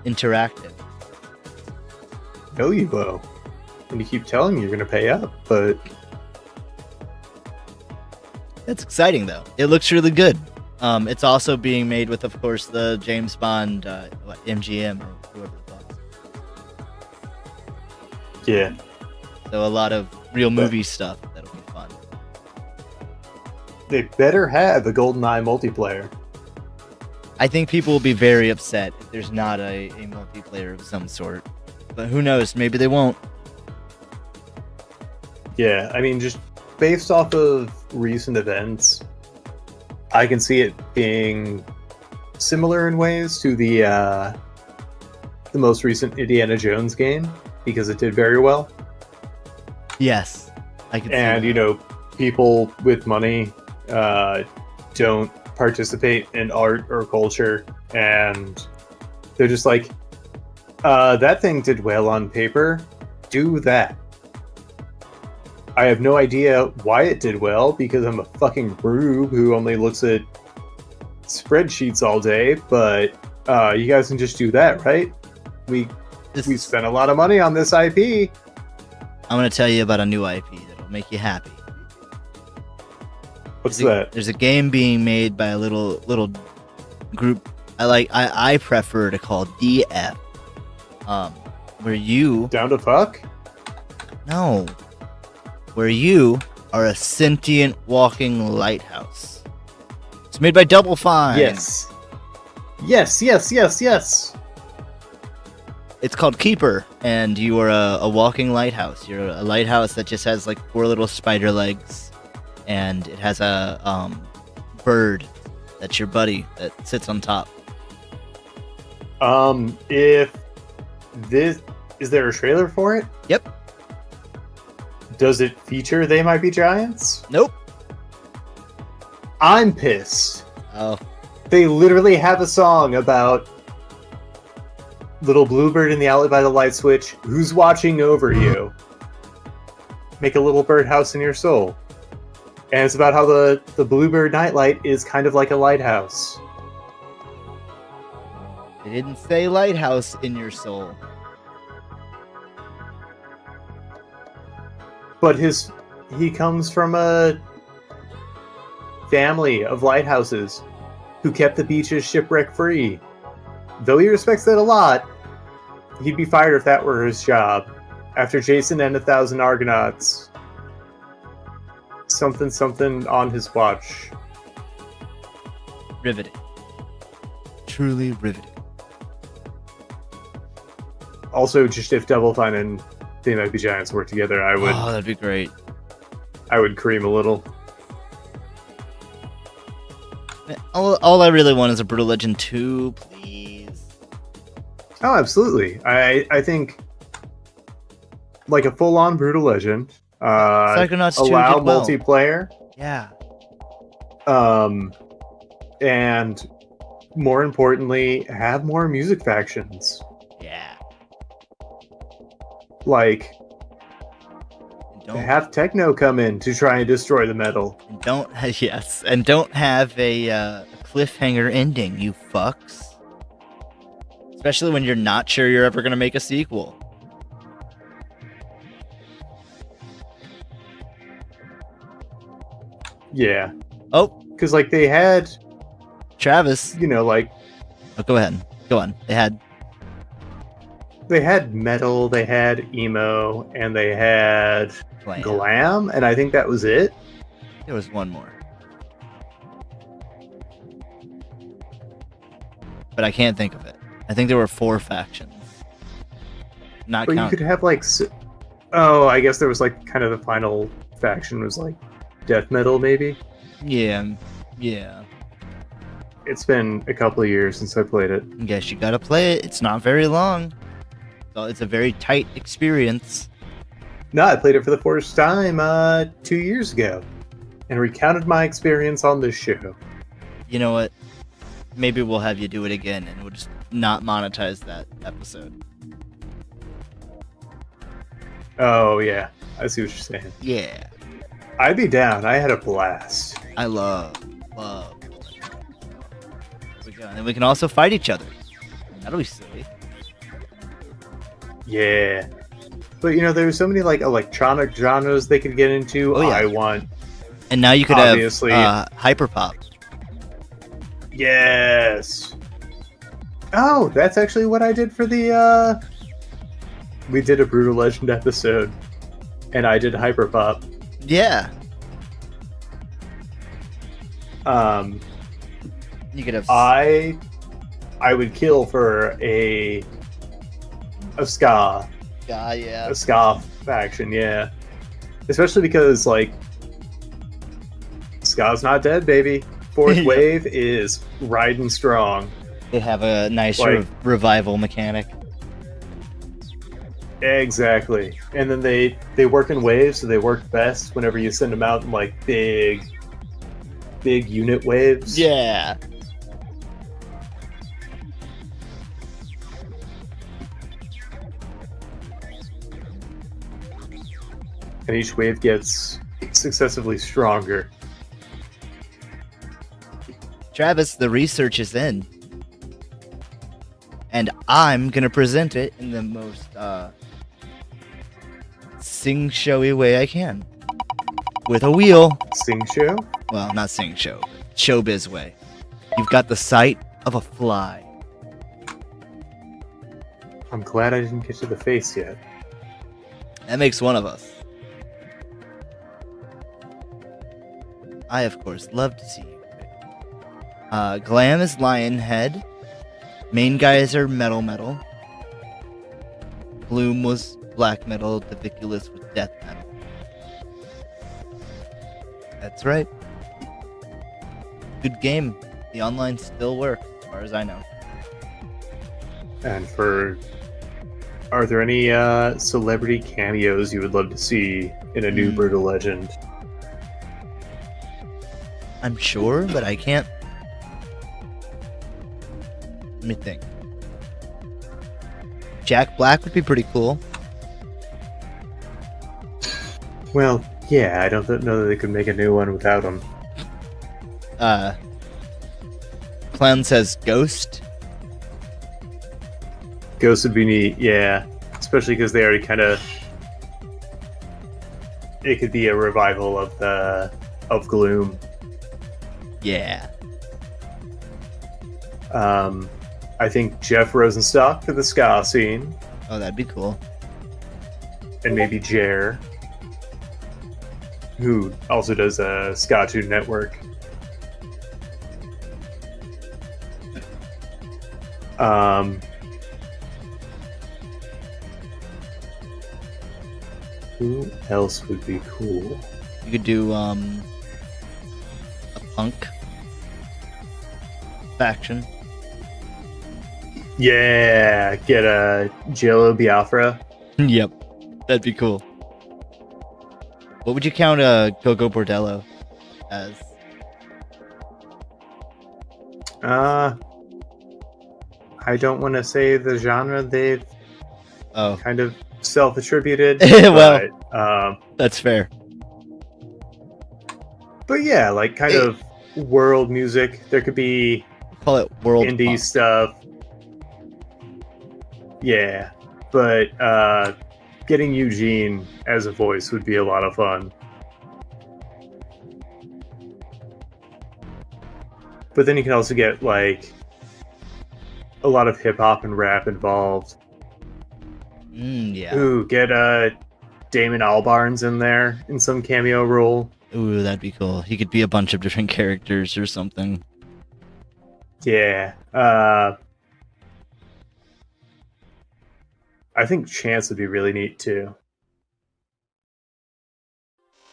Interactive. No, you will. And you keep telling me you're going to pay up, but That's exciting, though. It looks really good. It's also being made with, of course, the James Bond MGM or whoever the fuck. yeah. So a lot of real movie stuff. That'll be fun. They better have a GoldenEye multiplayer. I think people will be very upset if there's not a multiplayer of some sort. But who knows? Maybe they won't. Yeah, I mean, just based off of recent events, I can see it being similar in ways to the most recent Indiana Jones game because it did very well. Yes, I can. And see you know, people with money don't participate in art or culture, and they're just like, that thing did well on paper. Do that. I have no idea why it did well because I'm a fucking rube who only looks at spreadsheets all day, but you guys can just do that, right? We spent a lot of money on this IP. I'm gonna tell you about a new IP that'll make you happy. What's that? There's a game being made by a little group. I prefer to call DF. Where you Down to fuck? no, where you are a sentient walking lighthouse. It's made by Double Fine. Yes. Yes. It's called Keeper, and you are a walking lighthouse. You're a lighthouse that just has like 4 little spider legs, and it has a bird that's your buddy that sits on top. If this is there a trailer for it? Yep. Does it feature They Might Be Giants? Nope. I'm pissed. Oh, They literally have a song about little bluebird in the outlet by the light switch. Who's watching over you? Make a little birdhouse in your soul. And it's about how the bluebird nightlight is kind of like a lighthouse. they didn't say lighthouse in your soul. But he comes from a family of lighthouses who kept the beaches shipwreck free. Though he respects that a lot, he'd be fired if that were his job. After Jason and 1,000 Argonauts. Something on his watch. Riveting. Truly riveting. Also, just if Double Fine and They Might Be Giants work together, I Oh, that'd be great. would cream a little. All I really want is a Brutal Legend 2, please. Oh, absolutely. I think like a full-on Brutal Legend. Psychonauts 2 allow did well. multiplayer. Yeah. And more importantly, have more music factions. Yeah. Like, And don't have techno come in to try and destroy the metal. and don't have a cliffhanger ending, you fucks. Especially when you're not sure you're ever going to make a sequel. Yeah. Oh, Because, like, they had, Travis. like... Oh, go ahead. Go on. They had metal, they had emo, and they had glam, and I think that was it. There was one more. But I can't think of it. I think there were 4 factions. Not But counting. you could have, like... Oh, I guess there was, like, kind of the final faction was, like, death metal, maybe? Yeah. It's been a couple of years since I played it. Guess you gotta play it. It's not very long. So it's a very tight experience. No, I played it for the first time 2 years ago, and recounted my experience on this show. You know what? Maybe we'll have you do it again, and we'll just not monetize that episode. Oh, yeah. I see what you're saying. Yeah. I'd be down. I had a blast. I love. And we can also fight each other. That'll be silly. Yeah. But, there's so many, like, electronic genres they could get into. Oh, yeah. I want... And now you could Obviously. have hyperpop. Yes! Oh, that's actually what I did for the, We did a Brutal Legend episode, and I did hyperpop. Yeah. You could have... I would kill for a ska. Yeah. A ska faction, yeah. Especially because, like, ska's not dead, baby. Fourth wave is riding strong. They have a nice revival mechanic. Exactly. And then they work in waves, so they work best whenever you send them out in, like, big unit waves. Yeah. And each wave gets successively stronger. Travis, the research is in. And I'm going to present it in the most sing-showy way I can. With a wheel. Sing show? Well, not sing-show. Showbiz way. You've got the sight of a fly. I'm glad I didn't get to the face yet. That makes one of us. I, of course, love to see you. Glam is lion head. Main guys are metal. Bloom was black metal. Diviculus was death metal. That's right. Good game. The online still works, as far as I know. And are there any celebrity cameos you would love to see in a new Brutal Legend? I'm sure, but I can't. Let me think. Jack Black would be pretty cool. Well, yeah, I don't know that they could make a new one without him. Clown says Ghost. Ghost would be neat, yeah. Especially because they already kind of... It could be a revival of Gloom. Yeah. I think Jeff Rosenstock for the ska scene. Oh, that'd be cool. And maybe Jer, who also does a Ska Tune Network. Who else would be cool? You could do a punk faction. Yeah, get a Jello Biafra. Yep, that'd be cool. What would you count Go-Go Bordello as? I don't want to say the genre they've kind of self-attributed. Well, but, that's fair. But yeah, like kind of world music. There could be Call it world indie punk. stuff. Yeah, but getting Eugene as a voice would be a lot of fun. But then you can also get like a lot of hip hop and rap involved. Yeah. Ooh, get Damon Albarn's in there in some cameo role. Ooh, that'd be cool. He could be a bunch of different characters or something. Yeah. I think Chance would be really neat too.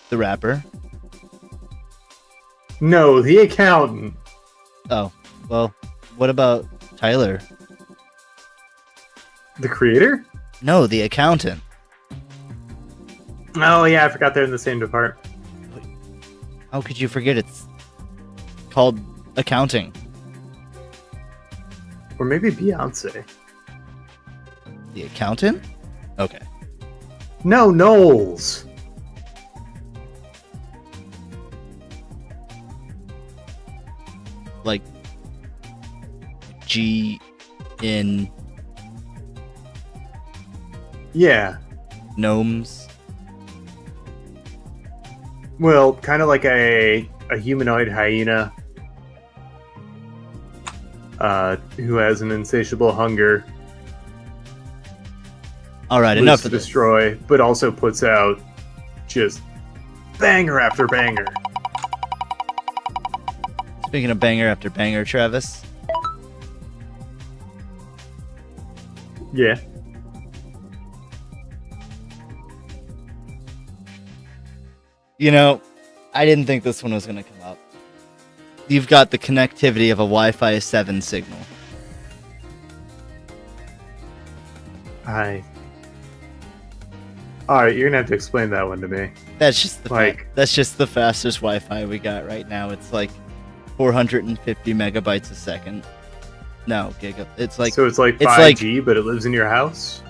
The rapper? No, the accountant. Oh, well, what about Tyler? The creator? No, the accountant. Oh yeah, I forgot they're in the same department. How could you forget it's called accounting? Or maybe Beyonce. The accountant? Okay. No, Knowles. Like G in Yeah. gnomes. Well, kind of like a humanoid hyena who has an insatiable hunger. All right, lives enough to of this. destroy, but also puts out just banger after banger. Speaking of banger after banger, Travis, Yeah. you know, I didn't think this one was going to come up. You've got the connectivity of a Wi-Fi 7 signal. Alright, you're gonna have to explain that one to me. That's just the Like- that's just the fastest Wi-Fi we got right now. It's like 450 megabytes a second. No, it's like So it's like it's 5G, but it lives in your house?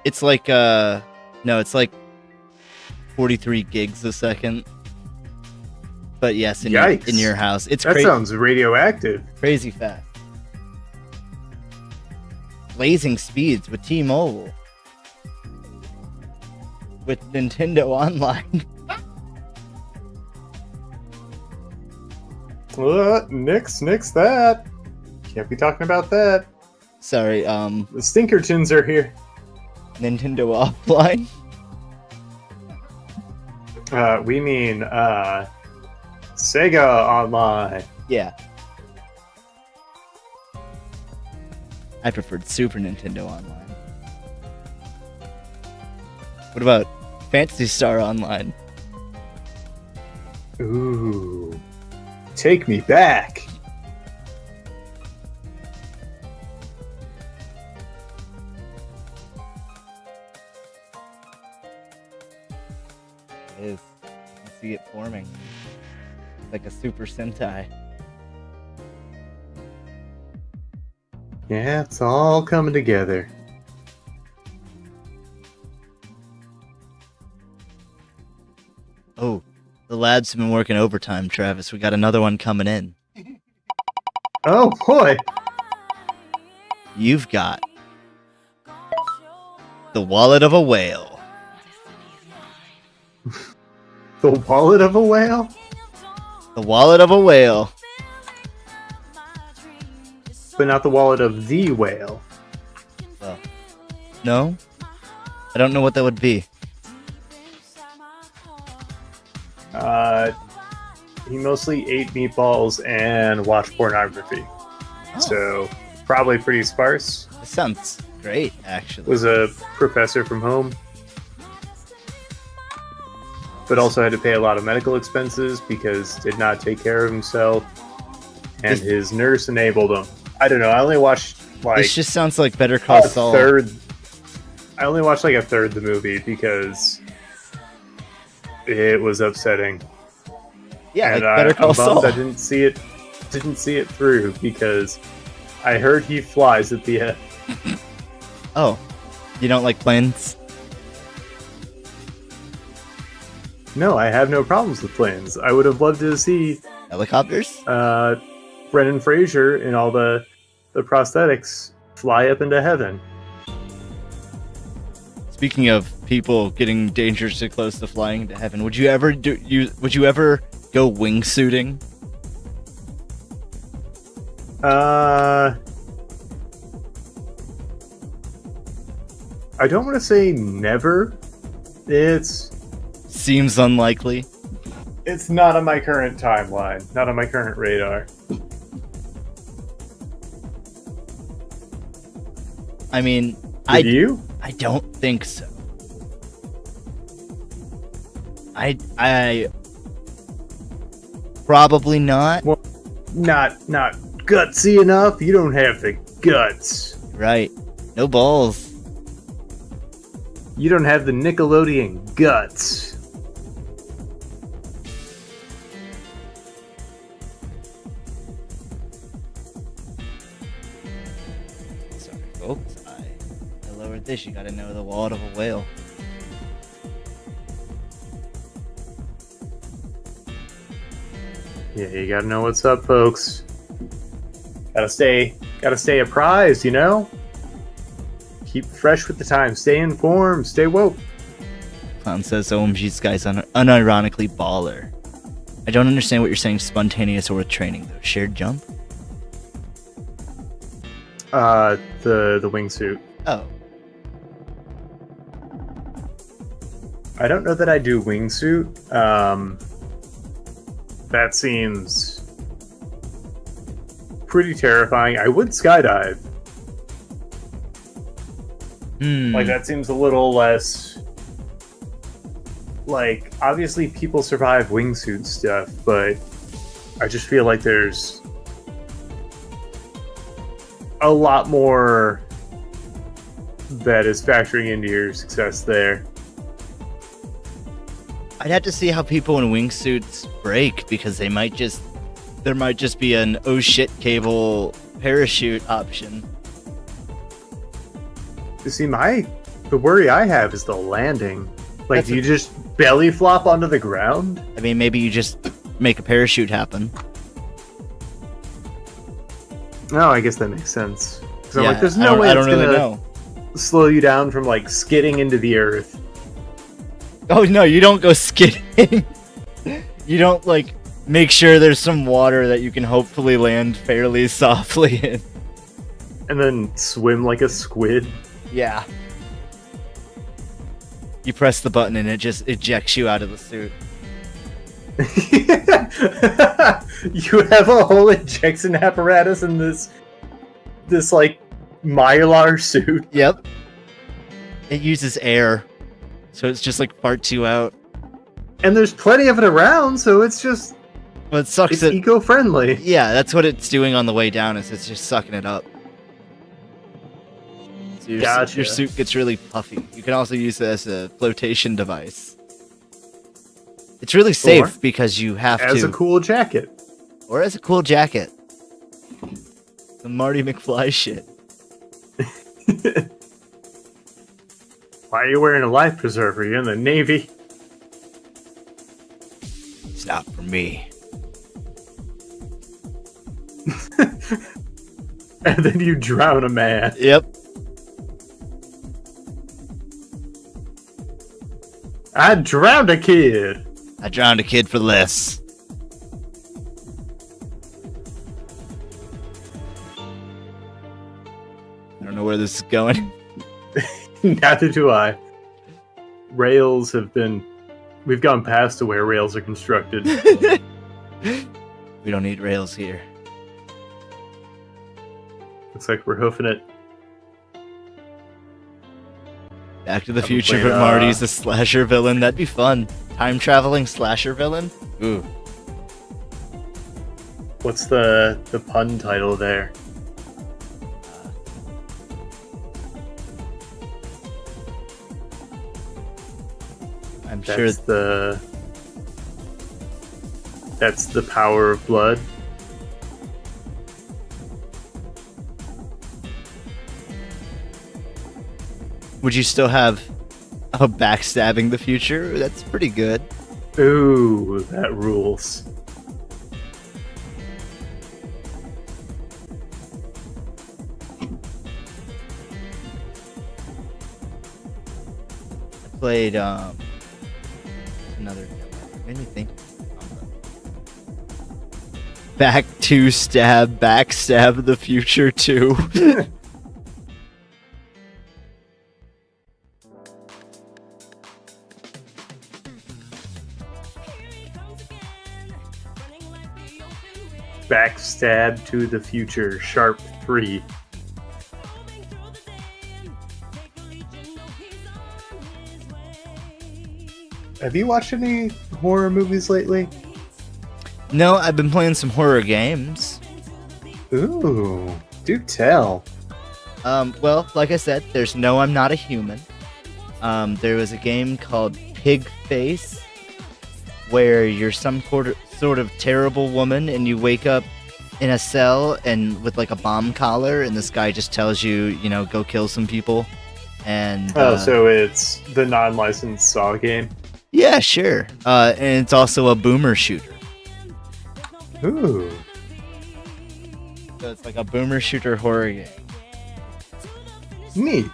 it's like no, it's like 43 gigs a second. But yes, in Yikes. your house, it's That sounds radioactive. crazy fast. Blazing speeds with T-Mobile. With Nintendo Online. Nix that. Can't be talking about that. Sorry, The Stinkertons are here. Nintendo Offline. We mean Sega Online. Yeah. I preferred Super Nintendo Online. What about Phantasy Star Online? Ooh. Take me back. It is. You can see it forming. It's like a Super Sentai. Yeah, it's all coming together. Oh, the lads have been working overtime, Travis. We got another one coming in. Oh boy. You've got the wallet of a whale. The wallet of a whale? The wallet of a whale. But not the wallet of the whale. Well, no? I don't know what that would be. He mostly ate meatballs and watched pornography. Oh. So, probably pretty sparse. This sounds great, actually. Was a professor from home. But also had to pay a lot of medical expenses because did not take care of himself. And his nurse enabled him. I don't know, I only watched like This just sounds like Better Call a Saul. third. I only watched like a third of the movie because it was upsetting. Yeah, And like Better Call I'm bummed Saul. I didn't see it through because I heard he flies at the end. Oh, you don't like planes? No, I have no problems with planes. I would have loved to see Helicopters? Brendan Fraser in all the prosthetics fly up into heaven. Speaking of people getting dangerously close to flying into heaven, would you ever go wingsuiting? I don't want to say never. Seems unlikely. It's not on my current timeline, not on my current radar. I mean, you? I don't think so. I probably not. Well, not gutsy enough. You don't have the guts. Right. No balls. You don't have the Nickelodeon guts. Sorry, folks. I lowered this. You gotta know the wallet of a whale. Yeah, you gotta know what's up, folks. Gotta stay apprised, you know? Keep fresh with the times, stay informed, stay woke. Clown says OMG's guy's unironically baller. I don't understand what you're saying spontaneous or with training though. Shared jump? The wingsuit. Oh. I don't know that I do wingsuit. That seems pretty terrifying. I would skydive. Like, that seems a little less... Like, obviously people survive wingsuit stuff, but I just feel like there's a lot more that is factoring into your success there. I'd have to see how people in wingsuits break, because there might just be an oh shit cable parachute option. You see, the worry I have is the landing. Like, do you just belly flop onto the ground? I mean, maybe you just make a parachute happen. No, I guess that makes sense. So Yeah, like, there's no way I it's don't really gonna know. slow you down from like skidding into the earth. Oh no, you don't go skidding. You don't like make sure there's some water that you can hopefully land fairly softly in. And then swim like a squid. Yeah. You press the button and it just ejects you out of the suit. You have a whole ejection apparatus in this like mylar suit. Yep. It uses air, so it's just like farts you out. And there's plenty of it around, so it's just... But it sucks. It's eco-friendly. Yeah, that's what it's doing on the way down, is it's just sucking it up. So your suit gets really puffy. You can also use it as a flotation device. It's really safe because you have to... As a cool jacket. Or as a cool jacket. The Marty McFly shit. Why are you wearing a life preserver? You're in the Navy. It's not for me. And then you drown a man. Yep. I drowned a kid. I drowned a kid for less. I don't know where this is going. Neither do I. Rails have been... We've gone past to where rails are constructed. We don't need rails here. Looks like we're hoofing it. Back to the Future, but Marty's a slasher villain. That'd be fun. Time traveling slasher villain? Ooh. What's the pun title there? I'm sure that's the power of blood. Would you still have a backstabbing the future? That's pretty good. Ooh, that rules. played another. Made me think. Backstab the Future 2. Backstab to the Future, Sharp 3. Have you watched any horror movies lately? No, I've been playing some horror games. Ooh, do tell. Well, like I said, there's No I'm Not a Human. There was a game called Pig Face, where you're some sort of terrible woman and you wake up in a cell and with like a bomb collar, and this guy just tells you, go kill some people. And so it's the non-licensed Saw game. Yeah, sure. And it's also a boomer shooter. Ooh. So it's like a boomer shooter horror game. Neat.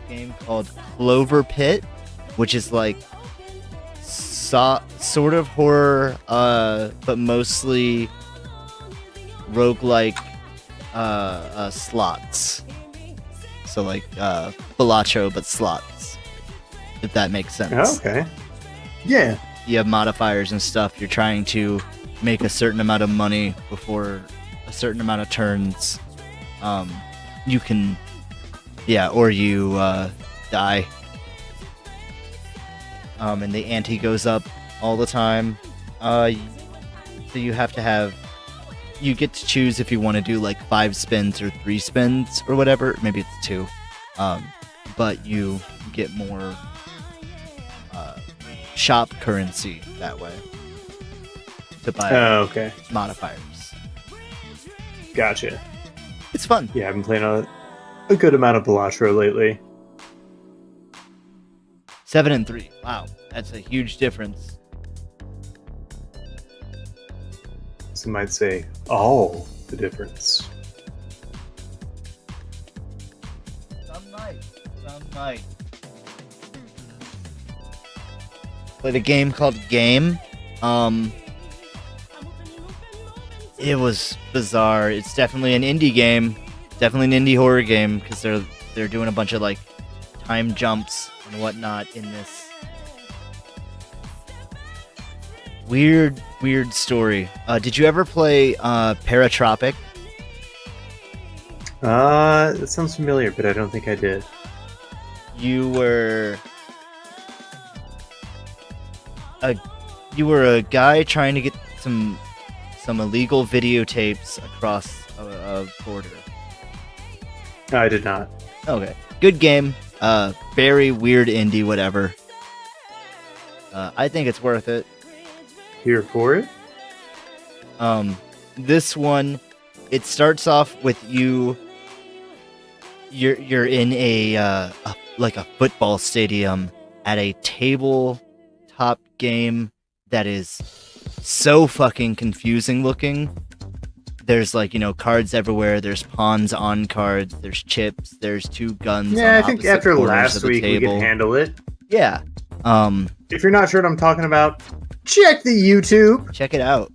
A game called Clover Pit, which is like sort of horror, but mostly roguelike slots. So like Balacho, but slots. If that makes sense. Okay. Yeah. You have modifiers and stuff. You're trying to make a certain amount of money before a certain amount of turns. You can, or you die. And the ante goes up all the time. So you have to have. You get to choose if you want to do like 5 spins or 3 spins or whatever. Maybe it's 2. But you get more shop currency that way to buy modifiers. Gotcha. It's fun. Yeah, I've been playing a good amount of Balatro lately. 7 and 3. Wow, that's a huge difference. Some might say all the difference. Some might. Played a game called Game. It was bizarre. It's definitely an indie game. Definitely an indie horror game, because they're doing a bunch of like time jumps and whatnot in this weird story. Did you ever play Paratropic? That sounds familiar, but I don't think I did. You were a guy trying to get some illegal videotapes across a border. I did not. Okay, good game. Very weird indie, whatever. I think it's worth it. Here for it? This one, it starts off with you. You're in a football stadium at a tabletop game that is so fucking confusing looking. There's cards everywhere. There's pawns on cards. There's chips. There's 2 guns. Yeah, on I think opposite after corners last of the week we table. can handle it. Yeah. If you're not sure what I'm talking about, check the YouTube. Check it out.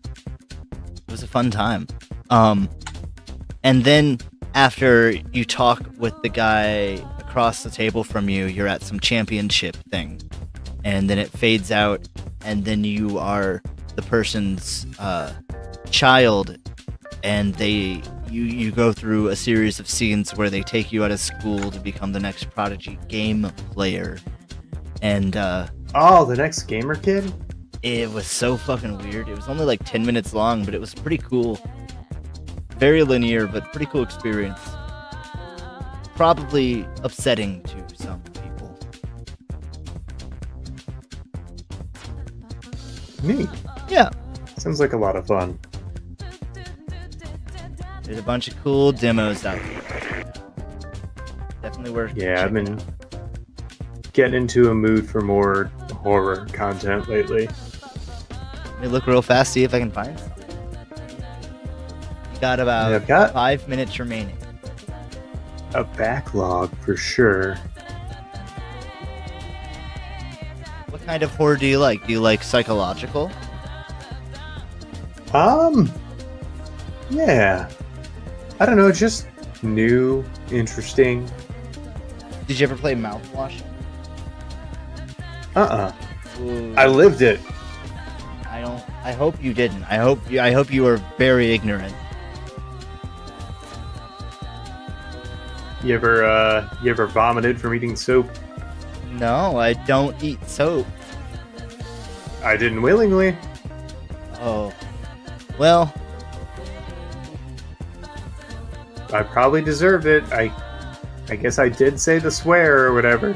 It was a fun time. And then after you talk with the guy across the table from you, you're at some championship thing. And then it fades out, and then you are the person's child, and you go through a series of scenes where they take you out of school to become the next prodigy game player. And the next gamer kid? It was so fucking weird. It was only like 10 minutes long, but it was pretty cool. Very linear, but pretty cool experience. Probably upsetting to some people. Neat. Yeah. Sounds like a lot of fun. There's a bunch of cool demos out there. Definitely worth Yeah, I've been out. getting into a mood for more horror content lately. Let me look real fast, see if I can find some. You got about 5 minutes remaining. A backlog for sure. What kind of horror do you like? Do you like psychological? Yeah. I don't know, just new, interesting. Did you ever play Mouthwash? Ooh. I lived it. I hope you didn't. I hope you were very ignorant. You ever vomited from eating soap? No, I don't eat soap. I didn't willingly. Oh. Well, I probably deserved it. I guess I did say the swear or whatever.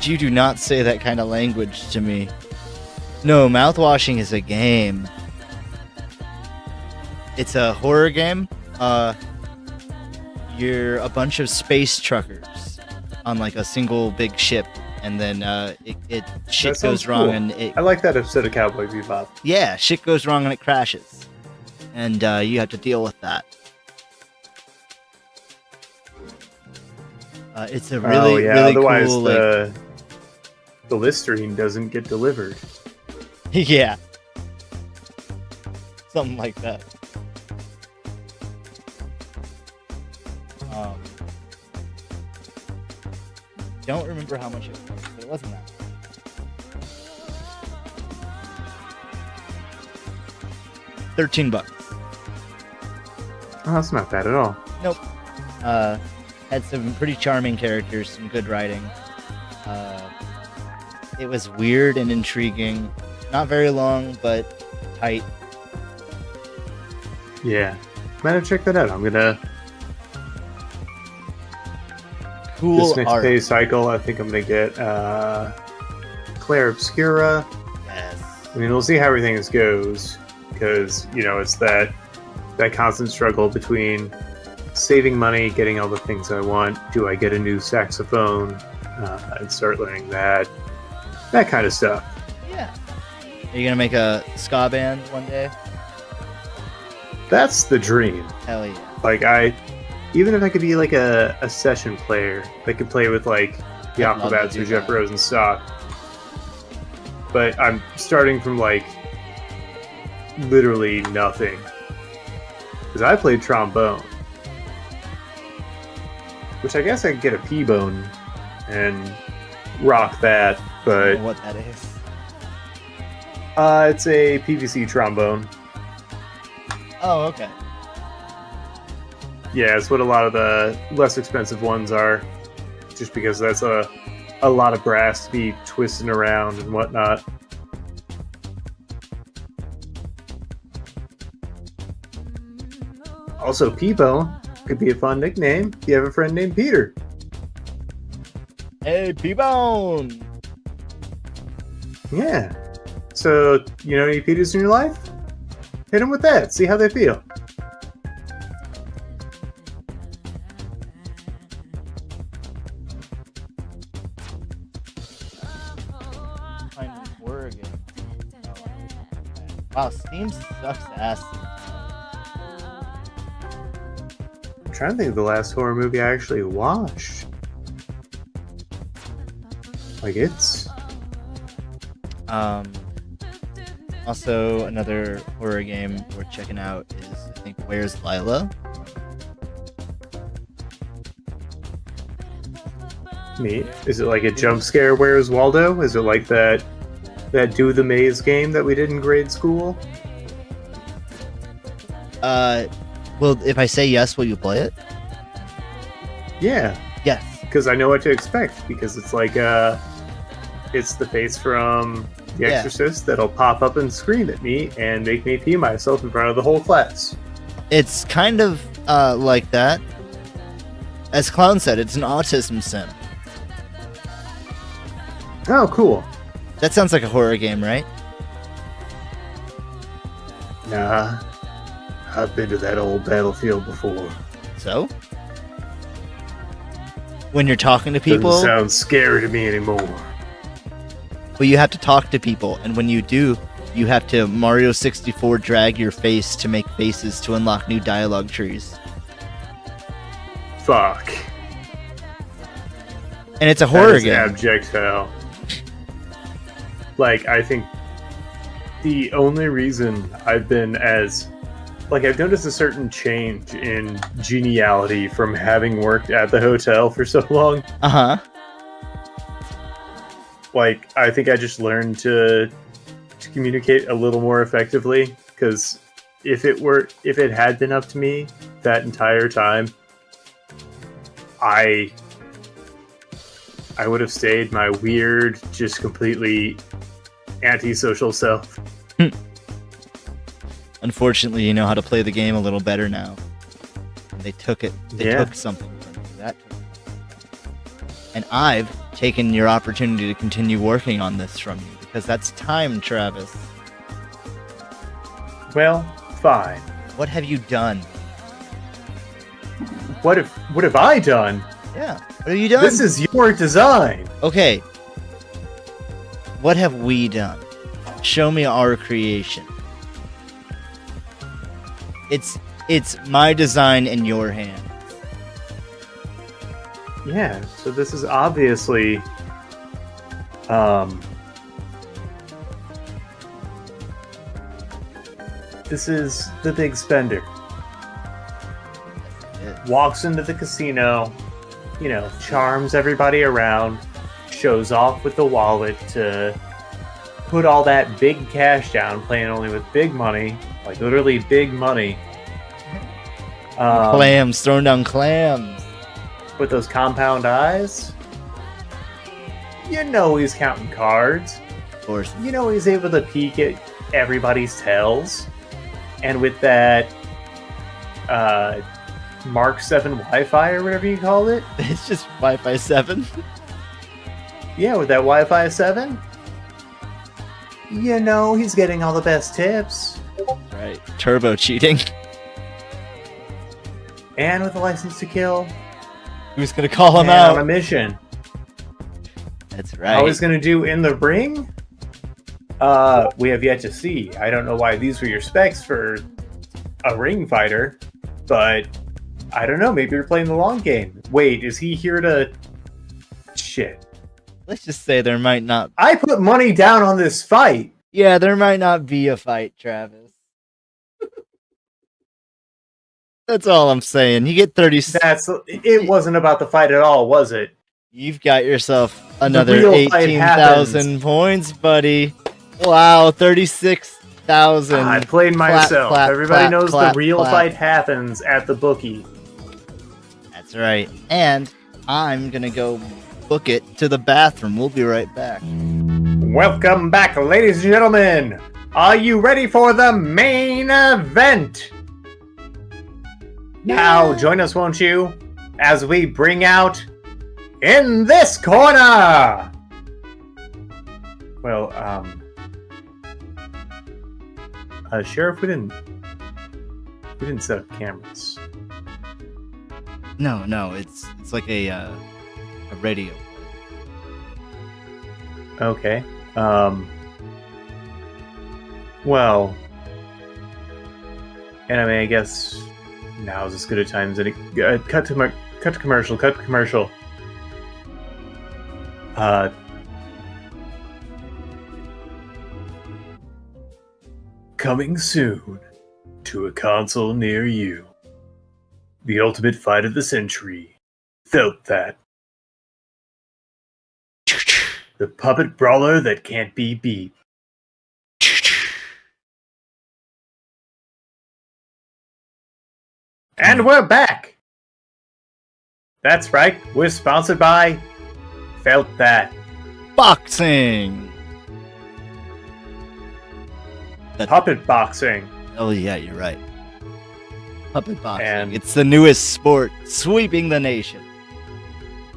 you do not say that kind of language to me. No, mouthwashing is a game. It's a horror game. You're a bunch of space truckers on like a single big ship, and then shit goes wrong, cool. and it. I like that episode of Cowboy Bebop. Yeah, shit goes wrong and it crashes, and you have to deal with that. It's a really otherwise cool. The Listerine doesn't get delivered. Yeah, something like that. Don't remember how much it was, but it wasn't that. $13. Oh, that's not bad at all. Nope. Had some pretty charming characters, some good writing. It was weird and intriguing. Not very long, but tight. Yeah. Might have checked that out. I'm gonna... Cool this next art. pay cycle, I think I'm gonna get Claire Obscura. Yes. I mean, we'll see how everything goes, because, you know, it's that constant struggle between saving money, getting all the things I want. Do I get a new saxophone and start learning that kind of stuff? Yeah. Are you gonna make a ska band one day? That's the dream. Hell yeah. Like, even if I could be like a session player, I could play with like the I'd love to Aquabats do or Jeff that. Rosenstock. But I'm starting from like literally nothing. Because I played trombone. Which I guess I could get a P-bone and rock that, I but don't know what that is. it's a PVC trombone. Oh, okay. Yeah, it's what a lot of the less expensive ones are. Just because that's a lot of brass to be twisting around and whatnot. Also, P-bone could be a fun nickname if you have a friend named Peter. Hey, P-Bone! Yeah. So, you know any Peters in your life? Hit them with that. See how they feel. Horror game. Wow, Steam sucks ass. I'm trying to think of the last horror movie I actually watched. Like, it's... Also, another horror game we're checking out is, I think, Where's Lila? Neat. Is it like a jump scare? Where's Waldo? Is it like that Do the Maze game that we did in grade school? Well, if I say yes, will you play it? Yeah, Yes. because I know what to expect. Because it's like it's the face from The Yeah. Exorcist that'll pop up and scream at me and make me pee myself in front of the whole class. It's kind of like that. As Clown said, it's an autism sim. Oh, cool. That sounds like a horror game, right? Nah, I've been to that old battlefield before. So? When you're talking to people, Doesn't sound scary to me anymore. but you have to talk to people, and when you do, you have to Mario 64 drag your face to make faces to unlock new dialogue trees. Fuck. And it's a That horror is game. abject hell. Like, I think the only reason I've been as... Like, I've noticed a certain change in geniality from having worked at the hotel for so long. Uh-huh. Like, I think I just learned to communicate a little more effectively, because if it had been up to me that entire time, I would have stayed my weird, just completely antisocial self. Unfortunately, you know how to play the game a little better now. They took something from you. That took it. And I've taken your opportunity to continue working on this from you, because that's time, Travis. Well, fine. What have you done? What have I done? Yeah. What have you done? This is your design. Okay. What have we done? Show me our creation. It's my design in your hand. Yeah, so this is obviously this is the big spender. Walks into the casino, you know, charms everybody around, shows off with the wallet to put all that big cash down, playing only with big money, like literally big money. Clams, throwing down clams. With those compound eyes, you know he's counting cards. Of course. You know he's able to peek at everybody's tells. And with that Mark 7 Wi-Fi or whatever you call it. It's just Wi-Fi 7. Yeah, with that Wi-Fi 7. You know he's getting all the best tips. Right. Turbo cheating. And with a license to kill. Who's gonna call him and out? on a mission. That's right. How he's gonna do in the ring? We have yet to see. I don't know why these were your specs for a ring fighter, but I don't know. Maybe you're playing the long game. Wait, is he here to... Shit. Let's just say there might not... I put money down on this fight! Yeah, there might not be a fight, Travis. That's all I'm saying. You get 30... It wasn't about the fight at all, was it? You've got yourself another real fight 18,000 points, buddy. Wow, 36,000. I played myself. Clap, Everybody clap, knows clap, the real clap. fight happens at the bookie. That's right. And I'm going to go book it to the bathroom. We'll be right back. Welcome back, ladies and gentlemen. Are you ready for the main event? Now, join us, won't you, as we bring out In This Corner! Well, Sheriff, we didn't set up cameras. No, it's like a radio. Okay. Well, and I mean, I guess now's as good a time as any. Cut to commercial. Coming soon to a console near you. The ultimate fight of the century. Felt that. The puppet brawler that can't be beat. And we're back! That's right, we're sponsored by Felt That. Boxing! Puppet boxing. Oh, yeah, you're right. Puppet boxing. And- It's the newest sport sweeping the nation.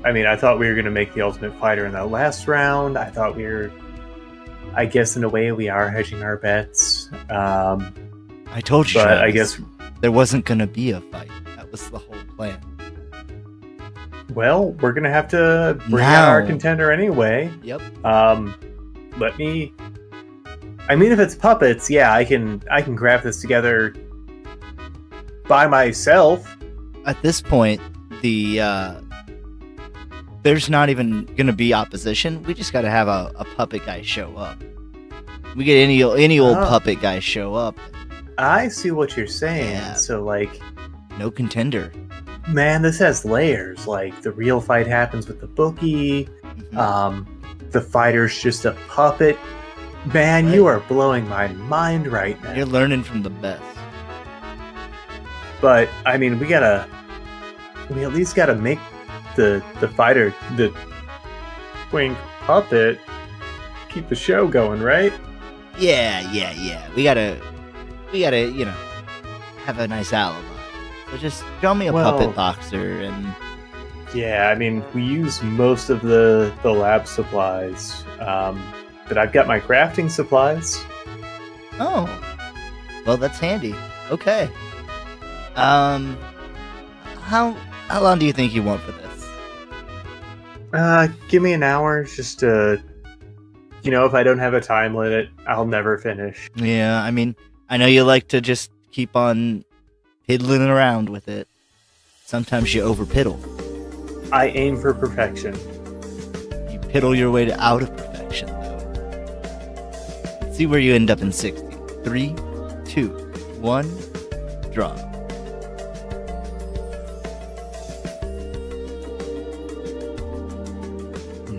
I mean, I thought we were going to make the Ultimate Fighter in that last round. I thought I guess in a way we are hedging our bets. I told you, But Travis, I guess, there wasn't going to be a fight. That was the whole plan. well, we're going to have to bring out our Now. contender anyway. Yep. Let me... I mean, if it's puppets, yeah, I can craft this together by myself. At this point, the there's not even gonna be opposition. We just gotta have a puppet guy show up. We get any old puppet guy show up. I see what you're saying. Yeah. So, like, No contender. man, this has layers. Like, the real fight happens with the bookie. Mhm. The fighter's just a puppet. Man, you are blowing my mind right now. You're learning from the best. But I mean, we at least gotta make the fighter, the wink puppet, keep the show going, right? Yeah. We gotta, have a nice alibi. So just show me a puppet boxer and. Yeah, I mean, we use most of the lab supplies, but I've got my crafting supplies. Oh, well, that's handy. Okay. How long do you think you want for this? Give me an hour, just to, if I don't have a time limit, I'll never finish. Yeah, I mean, I know you like to just keep on piddling around with it. Sometimes you over-piddle. I aim for perfection. You piddle your way out of perfection, though. Let's see where you end up in 60. 3, 2, 1, draw.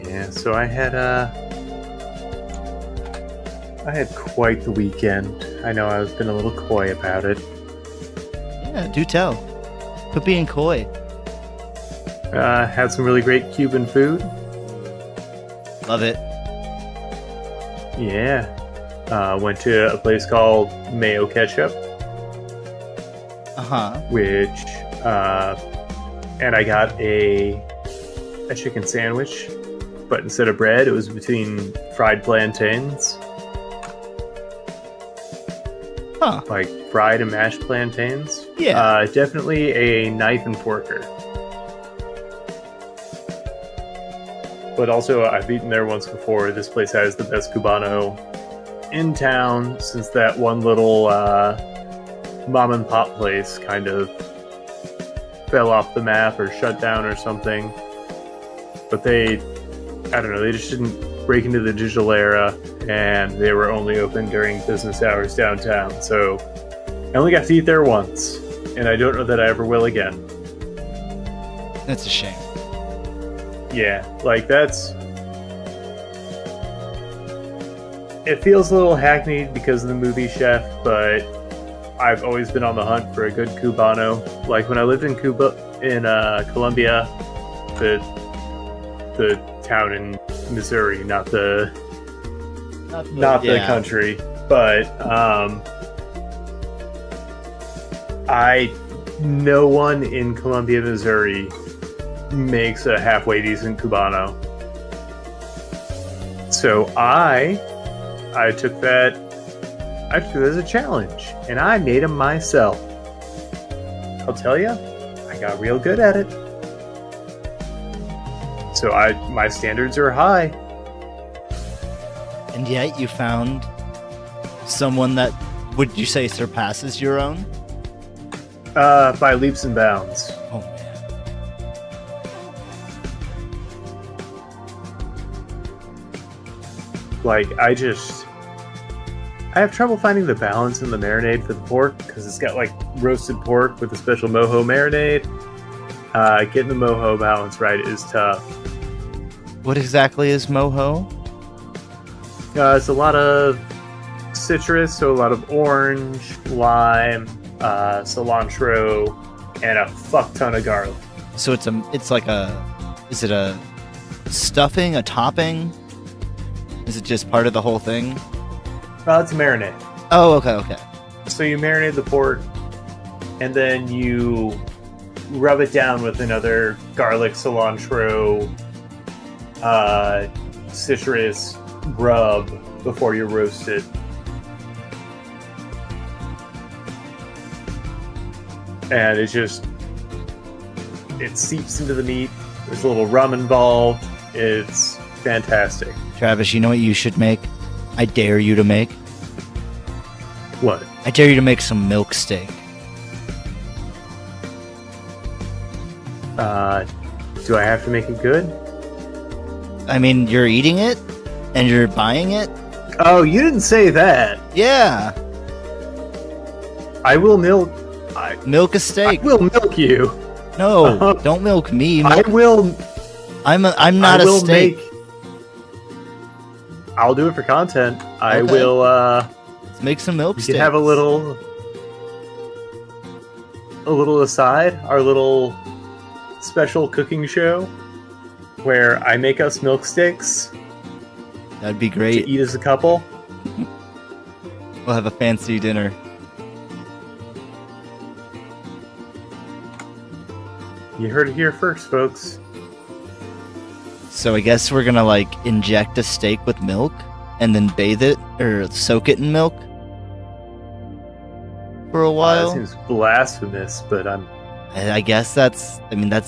Yeah, so I had quite the weekend. I know I was been a little coy about it. Yeah, do tell. Quit being coy. Had some really great Cuban food. Love it. Yeah. Went to a place called Mayo Ketchup, which, and I got a chicken sandwich, but instead of bread, it was between fried plantains. Huh. Like fried and mashed plantains. Yeah. Definitely a knife and forker. But also, I've eaten there once before. This place has the best Cubano in town, since that one little mom and pop place kind of fell off the map or shut down or something. But they just didn't break into the digital era, and they were only open during business hours downtown. So I only got to eat there once, and I don't know that I ever will again. That's a shame. Yeah, like it feels a little hackneyed because of the movie Chef, but I've always been on the hunt for a good Cubano. Like when I lived in Colombia, the town in Missouri, not the country, but no one in Columbia, Missouri makes a halfway decent Cubano. So I took that as a challenge, and I made them myself. I'll tell you, I got real good at it. So my standards are high. And yet you found someone that, would you say, surpasses your own? By leaps and bounds. Oh, man. Like, I have trouble finding the balance in the marinade for the pork, because it's got, like, roasted pork with a special mojo marinade. Getting the mojo balance right is tough. What exactly is mojo? It's a lot of citrus, so a lot of orange, lime, cilantro, and a fuck ton of garlic. So is it a stuffing, a topping? Is it just part of the whole thing? It's a marinade. Oh, okay. So you marinate the pork, and then you rub it down with another garlic, cilantro, citrus rub before you roast it. And it seeps into the meat. There's a little rum involved. It's fantastic. Travis, you know what you should make? I dare you to make. What? I dare you to make some milk steak. Do I have to make it good? I mean, you're eating it and you're buying it? Oh, you didn't say that. Yeah. I will milk. Milk a I steak. will milk you. No, don't milk me. I will. I'm not I a will steak. I'll do it for content. I Okay. will. Let's make some milk We steaks. could have a little aside, our little special cooking show, where I make us milk sticks That'd be to great. eat as a couple. We'll have a fancy dinner. You heard it here first, folks. So I guess we're gonna like inject a steak with milk and then bathe it or soak it in milk for a That while. seems blasphemous, but I guess that's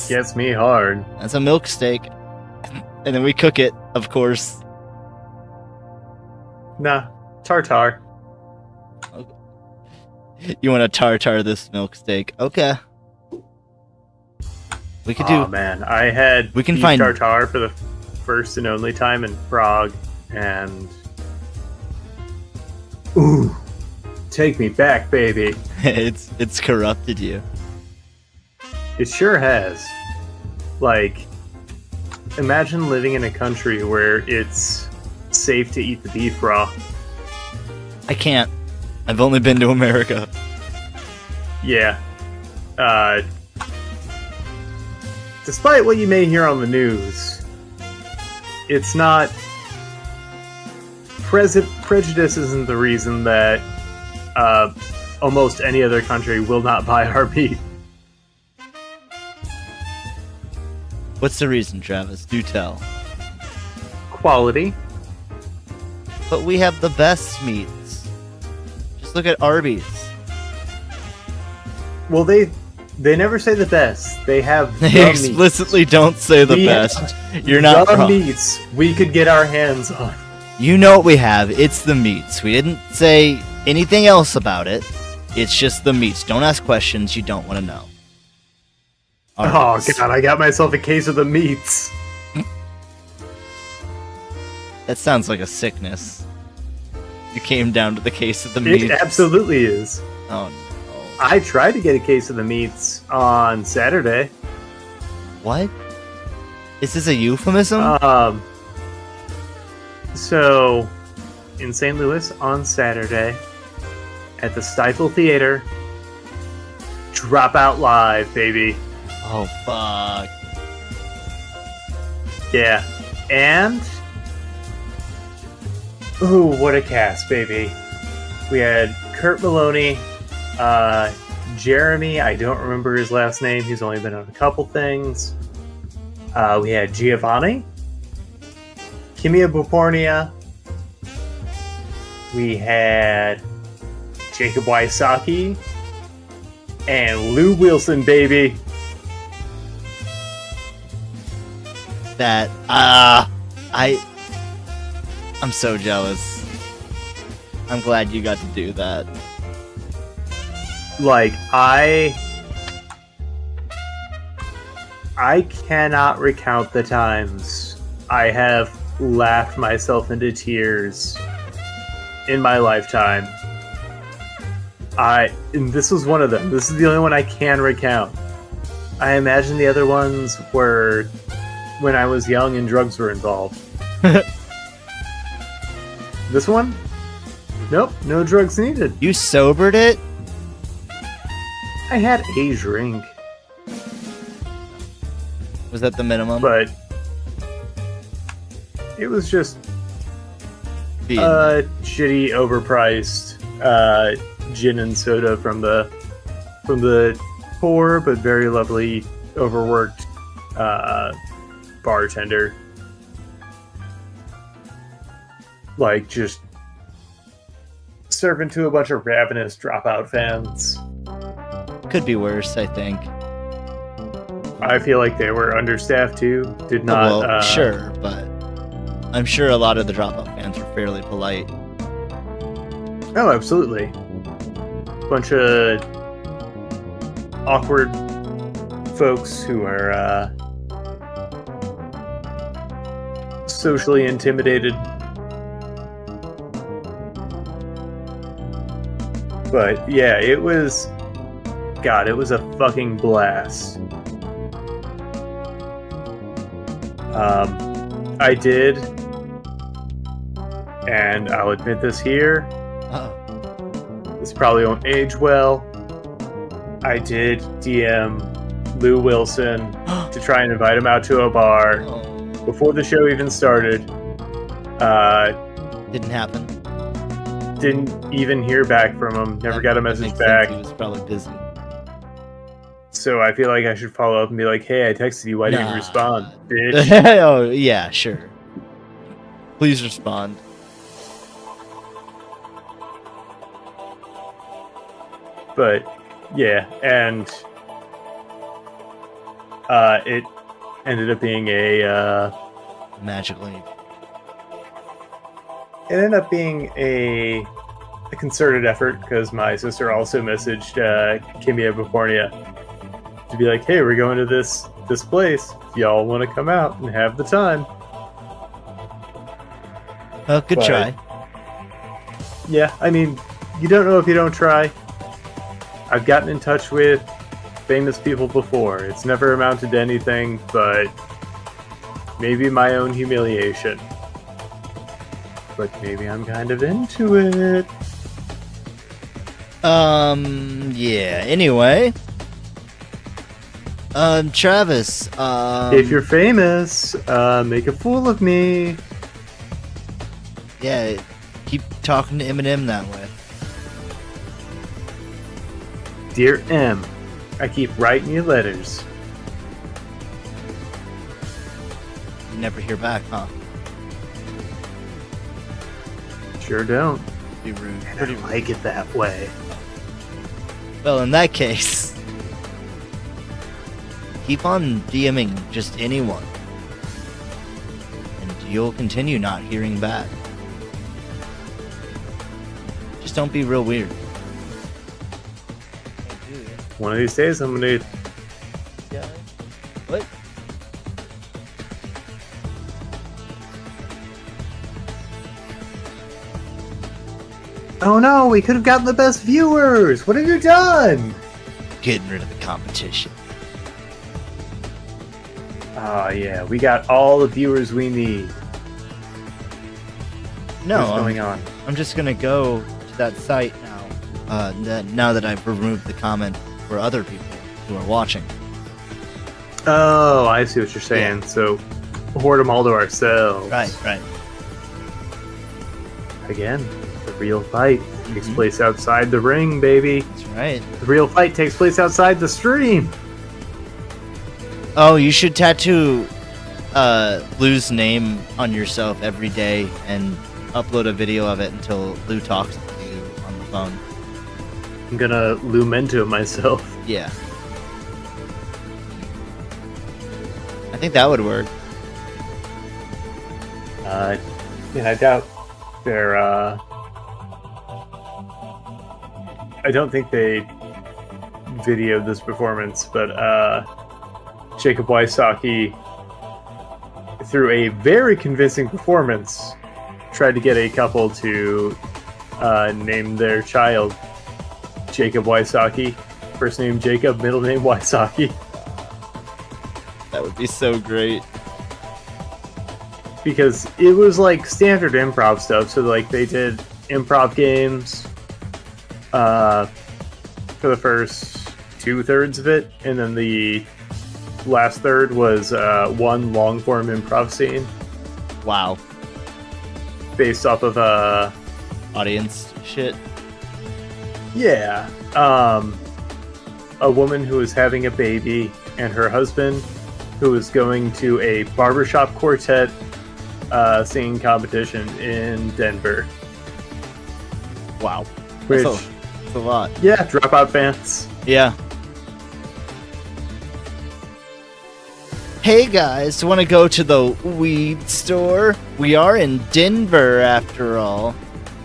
gets me hard. that's a milk steak. And then we cook it, of course. Nah, tartar. You want to tartar this milk steak? Okay. We could Oh do. man, I had We can beef find- tartar for the first and only time in Prague, and ooh, take me back, baby. It's corrupted you. It sure has. Like, imagine living in a country where it's safe to eat the beef raw. I can't. I've only been to America. Yeah. Despite what you may hear on the news, it's not. Prejudice isn't the reason that almost any other country will not buy our meat. What's the reason, Travis? Do tell. Quality. But we have the best meats. Just look at Arby's. Well, they never say the best. They have the They explicitly don't say the We best. have You're not the wrong. meats we could get our hands on. You know what we have. It's the meats. We didn't say anything else about it. It's just the meats. Don't ask questions you don't want to know. Arby's. Oh god, I got myself a case of the meats. That sounds like a sickness. You came down to the case of the It meats. absolutely is. Oh no. I tried to get a case of the meats on Saturday. What? Is this a euphemism? So in St. Louis on Saturday at the Stifle Theater, Dropout Live, baby. Oh fuck. Yeah. And ooh, what a cast, baby. We had Kurt Maloney, Jeremy, I don't remember his last name, he's only been on a couple things. We had Giovanni, Kimia Bupornia, we had Jacob Wysocki, and Lou Wilson, baby. That I'm so jealous. I'm glad you got to do that. Like, I cannot recount the times I have laughed myself into tears in my lifetime. And this was one of them. This is the only one I can recount. I imagine the other ones were when I was young and drugs were involved. This one? Nope, no drugs needed. You sobered it? I had a drink, Was that the minimum? but it was just Being- shitty, overpriced gin and soda from the poor but very lovely, overworked bartender. Like, just serving to a bunch of ravenous Dropout fans. Could be worse, I think. I feel like they were understaffed too. Did not. Well, sure, but I'm sure a lot of the Dropout fans were fairly polite. Oh, absolutely. Bunch of awkward folks who are socially intimidated. But yeah, it was a fucking blast. I did, and I'll admit this here, this probably won't age well. I did DM Lou Wilson to try and invite him out to a bar before the show even started. Didn't happen. Didn't even hear back from him. Never got a message back. He was probably busy. So I feel like I should follow up and be like, "Hey, I texted you. Why didn't you respond, bitch?" Oh yeah, sure. Please respond. But yeah, and it ended up being a magically. It ended up being a concerted effort because my sister also messaged Kimia Bafornia to be like, "Hey, we're going to this place. If y'all want to come out and have the time." Well, good try. Yeah, I mean, you don't know if you don't try. I've gotten in touch with famous people before. It's never amounted to anything but maybe my own humiliation. But maybe I'm kind of into it. Yeah, anyway. Travis, if you're famous, make a fool of me. Yeah, keep talking to Eminem that way. Dear M, I keep writing you letters. You never hear back, huh? Sure don't. Be rude. I don't like it that way. Well, in that case, keep on DMing just anyone, and you'll continue not hearing back. Just don't be real weird. One of these days, I'm gonna. Yeah. What? Oh no, we could have gotten the best viewers! What have you done? Getting rid of the competition. Oh yeah, we got all the viewers we need. No, what's going on? I'm just gonna go to that site now. Now that I've removed the comment for other people who are watching. Oh, I see what you're saying. Yeah. So, hoard them all to ourselves. Right. Again, the real fight takes place outside the ring, baby. That's right. The real fight takes place outside the stream. Oh, you should tattoo Lou's name on yourself every day and upload a video of it until Lou talks to you on the phone. I'm gonna Lumento myself. Yeah. I think that would work. I doubt they're, I don't think they videoed this performance, but, Jacob Wysocki, through a very convincing performance, tried to get a couple to, name their child Jacob Wysocki. First name Jacob, middle name Wysocki. That would be so great. Because it was like standard improv stuff. So like they did improv games for the first 2/3 of it, and then the last third was one long form improv scene. Wow. Based off of Audience shit. Yeah. A woman who was having a baby and her husband who was going to a barbershop quartet singing competition in Denver. Wow. Which, that's a lot. Yeah, Dropout fans. Yeah. Hey guys, want to go to the weed store? We are in Denver after all.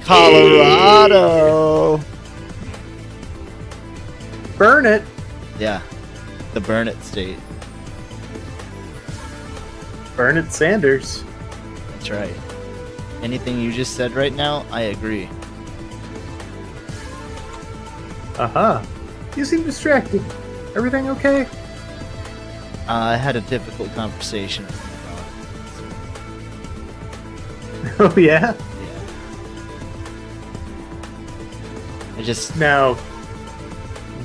Colorado. Burn it. Yeah. The Burn It state. Burn it, Sanders. That's right. Anything you just said right now, I agree. You seem distracted. Everything okay? I had a difficult conversation. Oh, yeah? Yeah. I just Now,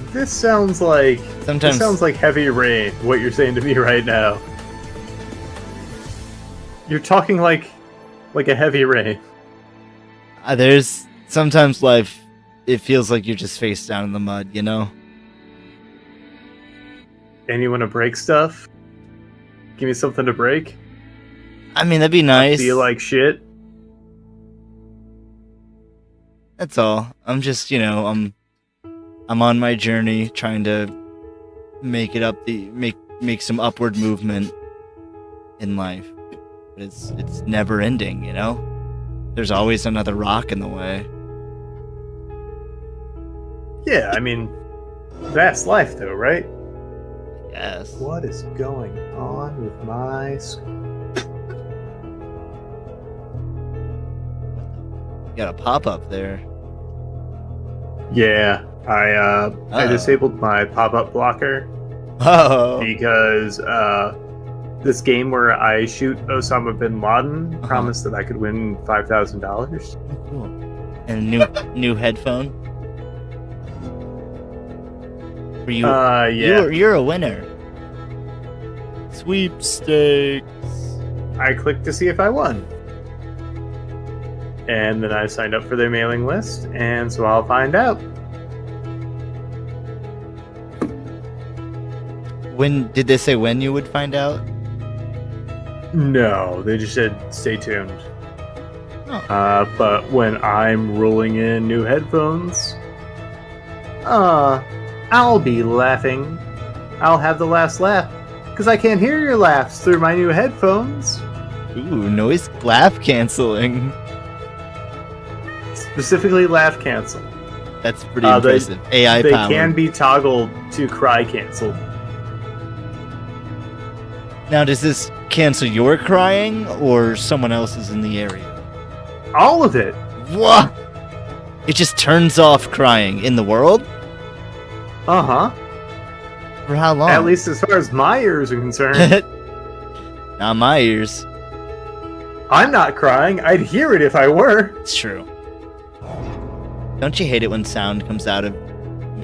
this sounds like sometimes heavy rain, what you're saying to me right now. You're talking like a heavy rain. there's sometimes life. It feels like you're just face down in the mud, you know. And you want to break stuff? Give me something to break? I mean, that'd be nice. Feel like shit? That's all. I'm just, I'm on my journey trying to make it up make some upward movement in life. But it's never ending, you know? There's always another rock in the way. Yeah, I mean, that's life though, right? Yes. What is going on with my You got a pop-up there. Yeah, I disabled my pop-up blocker Oh. because this game where I shoot Osama bin Laden promised that I could win $5,000. Cool. And a new headphone. For you, yeah. you're a winner. Sweepstakes. I clicked to see if I won. And then I signed up for their mailing list, and so I'll find out. When did they say when you would find out? No, they just said stay tuned. Oh. But when I'm rolling in new headphones, I'll be laughing. I'll have the last laugh, because I can't hear your laughs through my new headphones. Ooh, noise laugh canceling. Specifically laugh cancel. That's pretty impressive. AI They powered. can be toggled to cry cancel. Now, does this cancel your crying or someone else's in the area? All of it. What? It just turns off crying in the world? Uh-huh. For how long? At least as far as my ears are concerned. Not my ears. I'm not crying. I'd hear it if I were. It's true. Don't you hate it when sound comes out of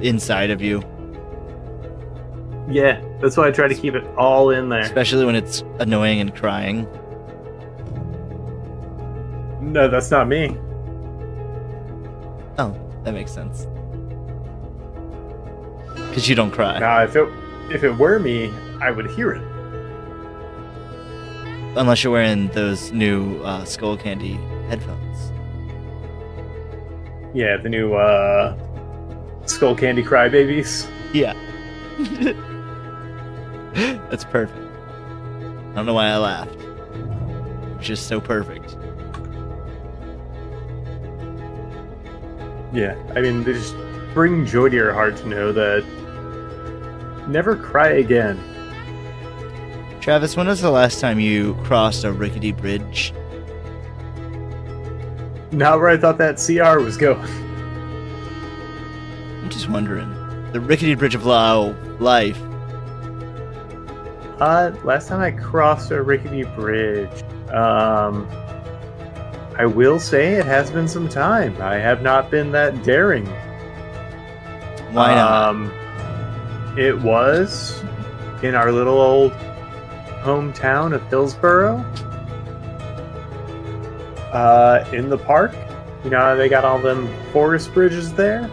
inside of you? Yeah, that's why I try to keep it all in there. Especially when it's annoying and crying. No, that's not me. Oh, that makes sense. Because you don't cry. Now, if it were me, I would hear it. Unless you're wearing those new Skull Candy headphones. Yeah, the new Skull Candy Crybabies. Yeah. That's perfect. I don't know why I laughed. It's just so perfect. Yeah, I mean, they just bring joy to your heart to know that never cry again. Travis, when was the last time you crossed a rickety bridge? Not where I thought that CR was going. I'm just wondering. The rickety bridge of life. Last time I crossed a rickety bridge, I will say it has been some time. I have not been that daring. Why not? It was in our little old hometown of Hillsboro. In the park. You know how they got all them forest bridges there?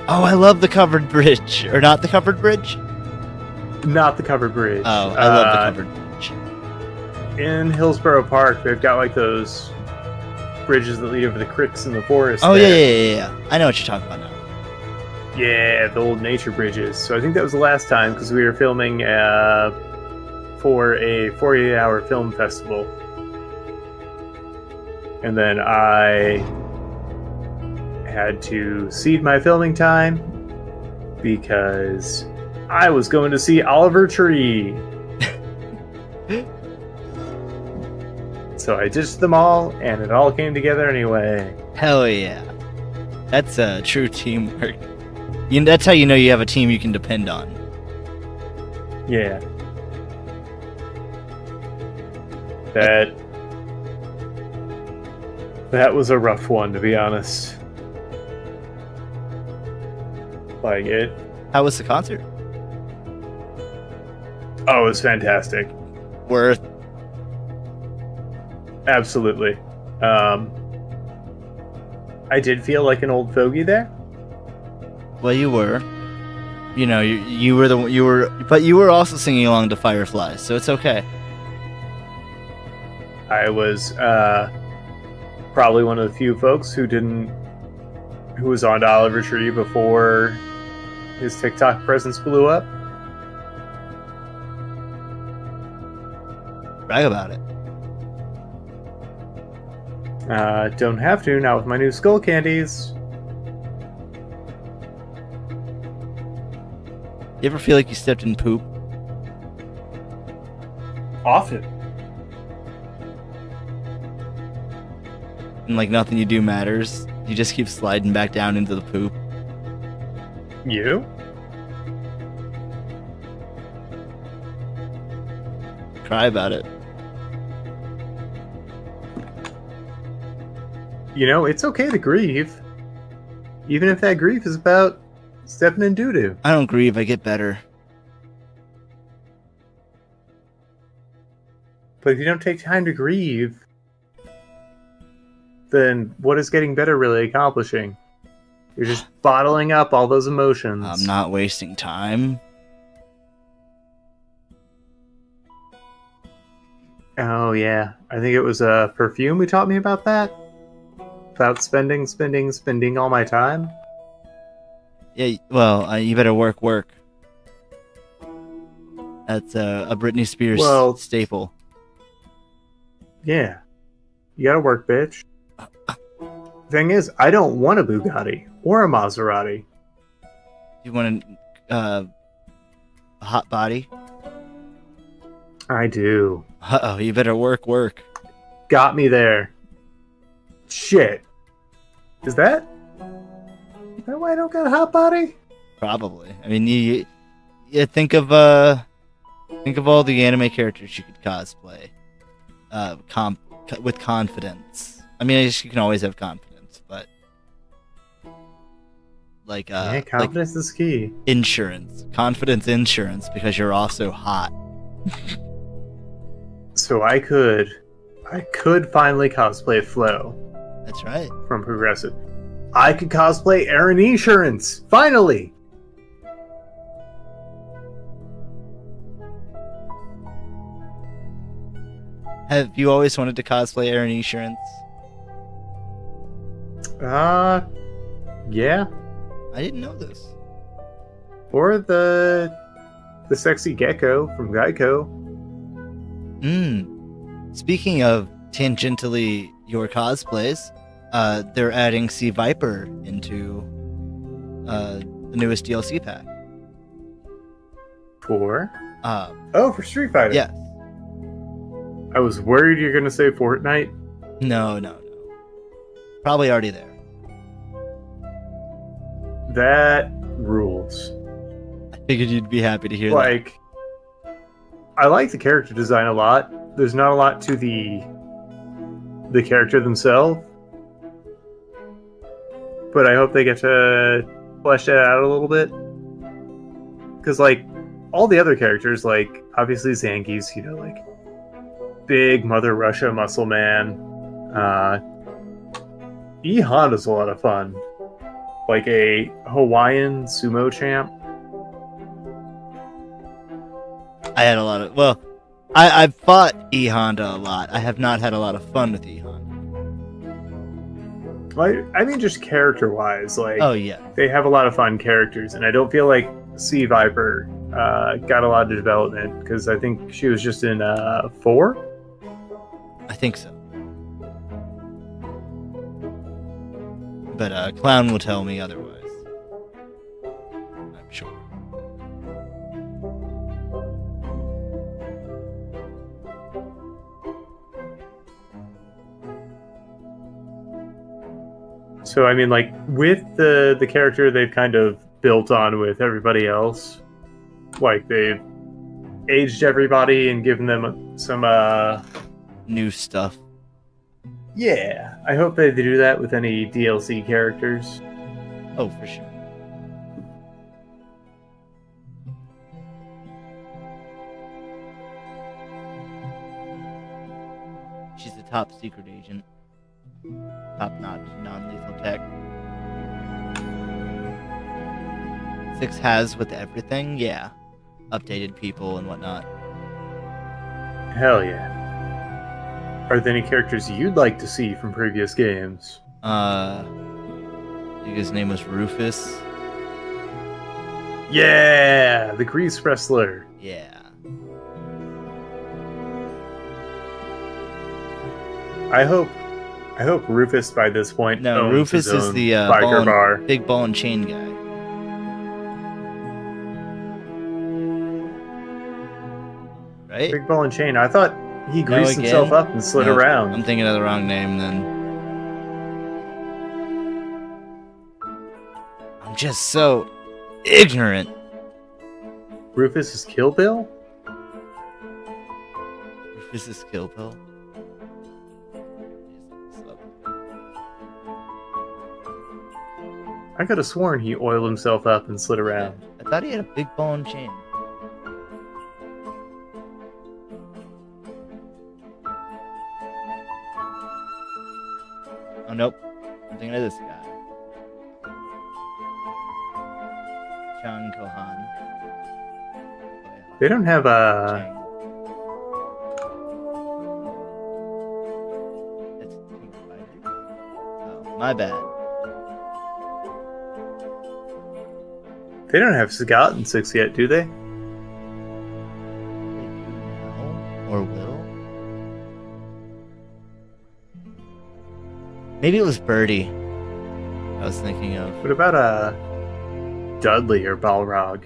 Oh, I love the covered bridge. Or not the covered bridge? Not the covered bridge. Oh, I love the covered bridge. In Hillsboro Park, they've got like those bridges that lead over the creeks in the forest. Oh, there. yeah. I know what you're talking about now. Yeah, the old nature bridges. So I think that was the last time because we were filming for a 48-hour film festival. And then I had to cede my filming time because I was going to see Oliver Tree. So I ditched them all, and it all came together anyway. Hell yeah. That's true teamwork. That's how you know you have a team you can depend on. Yeah. That was a rough one, to be honest. Like it. How was the concert? Oh, it was fantastic. Worth. Absolutely. I did feel like an old fogey there. Well, you were. You know, you were but you were also singing along to Fireflies, so it's okay. I was probably one of the few folks who was on to Oliver Tree before his TikTok presence blew up. Brag about it. Don't have to, now with my new skull candies. You ever feel like you stepped in poop? Often. And like nothing you do matters? You just keep sliding back down into the poop? You? Cry about it. You know, it's okay to grieve. Even if that grief is about stepping in doo-doo. I don't grieve, I get better. But if you don't take time to grieve, then what is getting better really accomplishing? You're just bottling up all those emotions. I'm not wasting time. Oh yeah, I think it was Perfume who taught me about that. About spending all my time. Yeah, well, you better work. That's a Britney Spears staple. Yeah. You gotta work, bitch. Thing is, I don't want a Bugatti or a Maserati. You want a hot body? I do. Uh-oh, you better work. Got me there. Shit. Is that why I don't got a hot body? Probably. I mean, you think of all the anime characters you could cosplay, with confidence. I mean, I guess you can always have confidence, but like confidence is key. Confidence insurance, because you're also hot. So I could finally cosplay Flo. That's right. From Progressive. I could cosplay Aaron Insurance! Finally! Have you always wanted to cosplay Aaron Insurance? Yeah. I didn't know this. Or the sexy gecko from Geico. Speaking of tangentially your cosplays, they're adding Sea Viper into the newest DLC pack. For? For Street Fighter. Yes. I was worried you're gonna say Fortnite. No. Probably already there. That rules. I figured you'd be happy to hear that. I like the character design a lot. There's not a lot to the character themselves, but I hope they get to flesh that out a little bit. Because, all the other characters, obviously Zangief's, big Mother Russia muscle man. E Honda's a lot of fun. Like a Hawaiian sumo champ. I had a lot of... Well, I've fought E Honda a lot. I have not had a lot of fun with E Honda. I mean, just character-wise. Oh, yeah. They have a lot of fun characters, and I don't feel like Sea Viper got a lot of development, because I think she was just in 4? I think so. But Clown will tell me otherwise. I'm sure. So I mean, like with the character they've kind of built on with everybody else, like they've aged everybody and given them some New stuff. yeah. I hope they do that with any DLC characters. Oh, for sure. She's the top secret agent. Top-notch, non-lethal tech. 6 has with everything, yeah. Updated people and whatnot. Hell yeah. Are there any characters you'd like to see from previous games? I think his name was Rufus. Yeah, the grease wrestler. Yeah. I hope Rufus by this point. No, owns Rufus his is own the biker bar. big ball and chain guy. Right? Big ball and chain. I thought he No, greased again? himself up and slid No, around. I'm thinking of the wrong name then. I'm just so ignorant. Rufus is Kill Bill? Rufus is Kill Bill. I could have sworn he oiled himself up and slid around. I thought he had a big ball and chain. Oh nope, I'm thinking of this guy. Chang Kohan. They don't have Chang. That's King Fighter. Oh, my bad. They don't have Sagat in 6 yet, do they? They do now or will? Maybe it was Birdie. I was thinking of. What about Dudley or Balrog?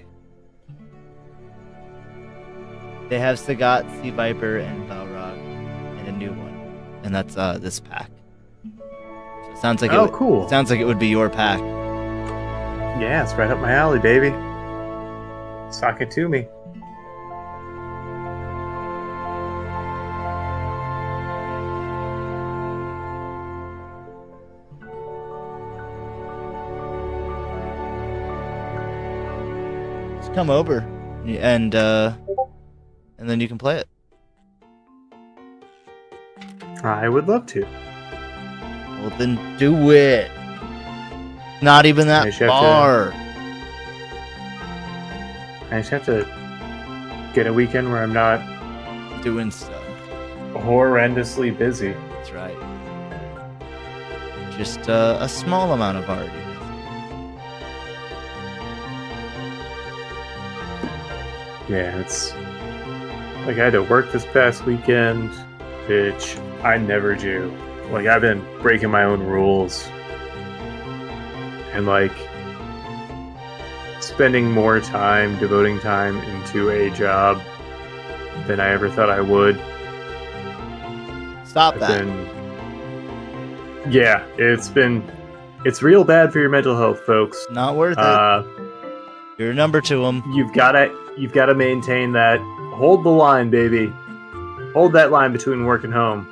They have Sagat, Sea Viper, and Balrog, and a new one, and that's this pack. So it sounds like cool. Sounds like it would be your pack. Yeah, it's right up my alley, baby. Sock it to me. Just come over, and then you can play it. I would love to. Well, then do it. Not even that I just have far. I just have to get a weekend where I'm not Doing stuff. horrendously busy. That's right. Just a small amount of art. Yeah, it's like I had to work this past weekend, which I never do. Like I've been breaking my own rules and like spending more time, devoting time into a job than I ever thought I would. Stop I've that. Yeah, it's real bad for your mental health, folks. Not worth it. You're a number to them. You've gotta maintain that. Hold the line, baby. Hold that line between work and home.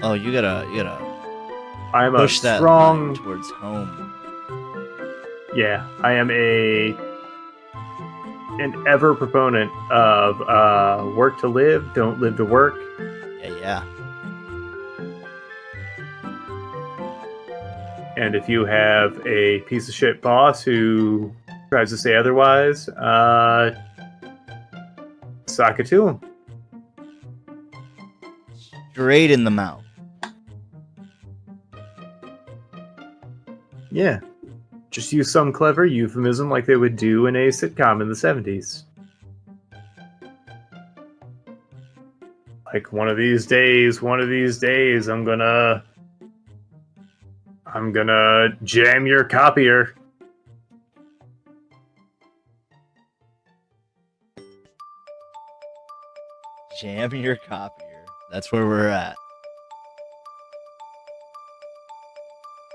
Oh, you gotta I'm push a that strong. line towards home. Yeah, I am an ever proponent of work to live, don't live to work. Yeah. And if you have a piece of shit boss who tries to say otherwise, sock it to him. Straight in the mouth. Yeah. Just use some clever euphemism like they would do in a sitcom in the 70s. Like one of these days, I'm gonna jam your copier. Jam your copier. That's where we're at.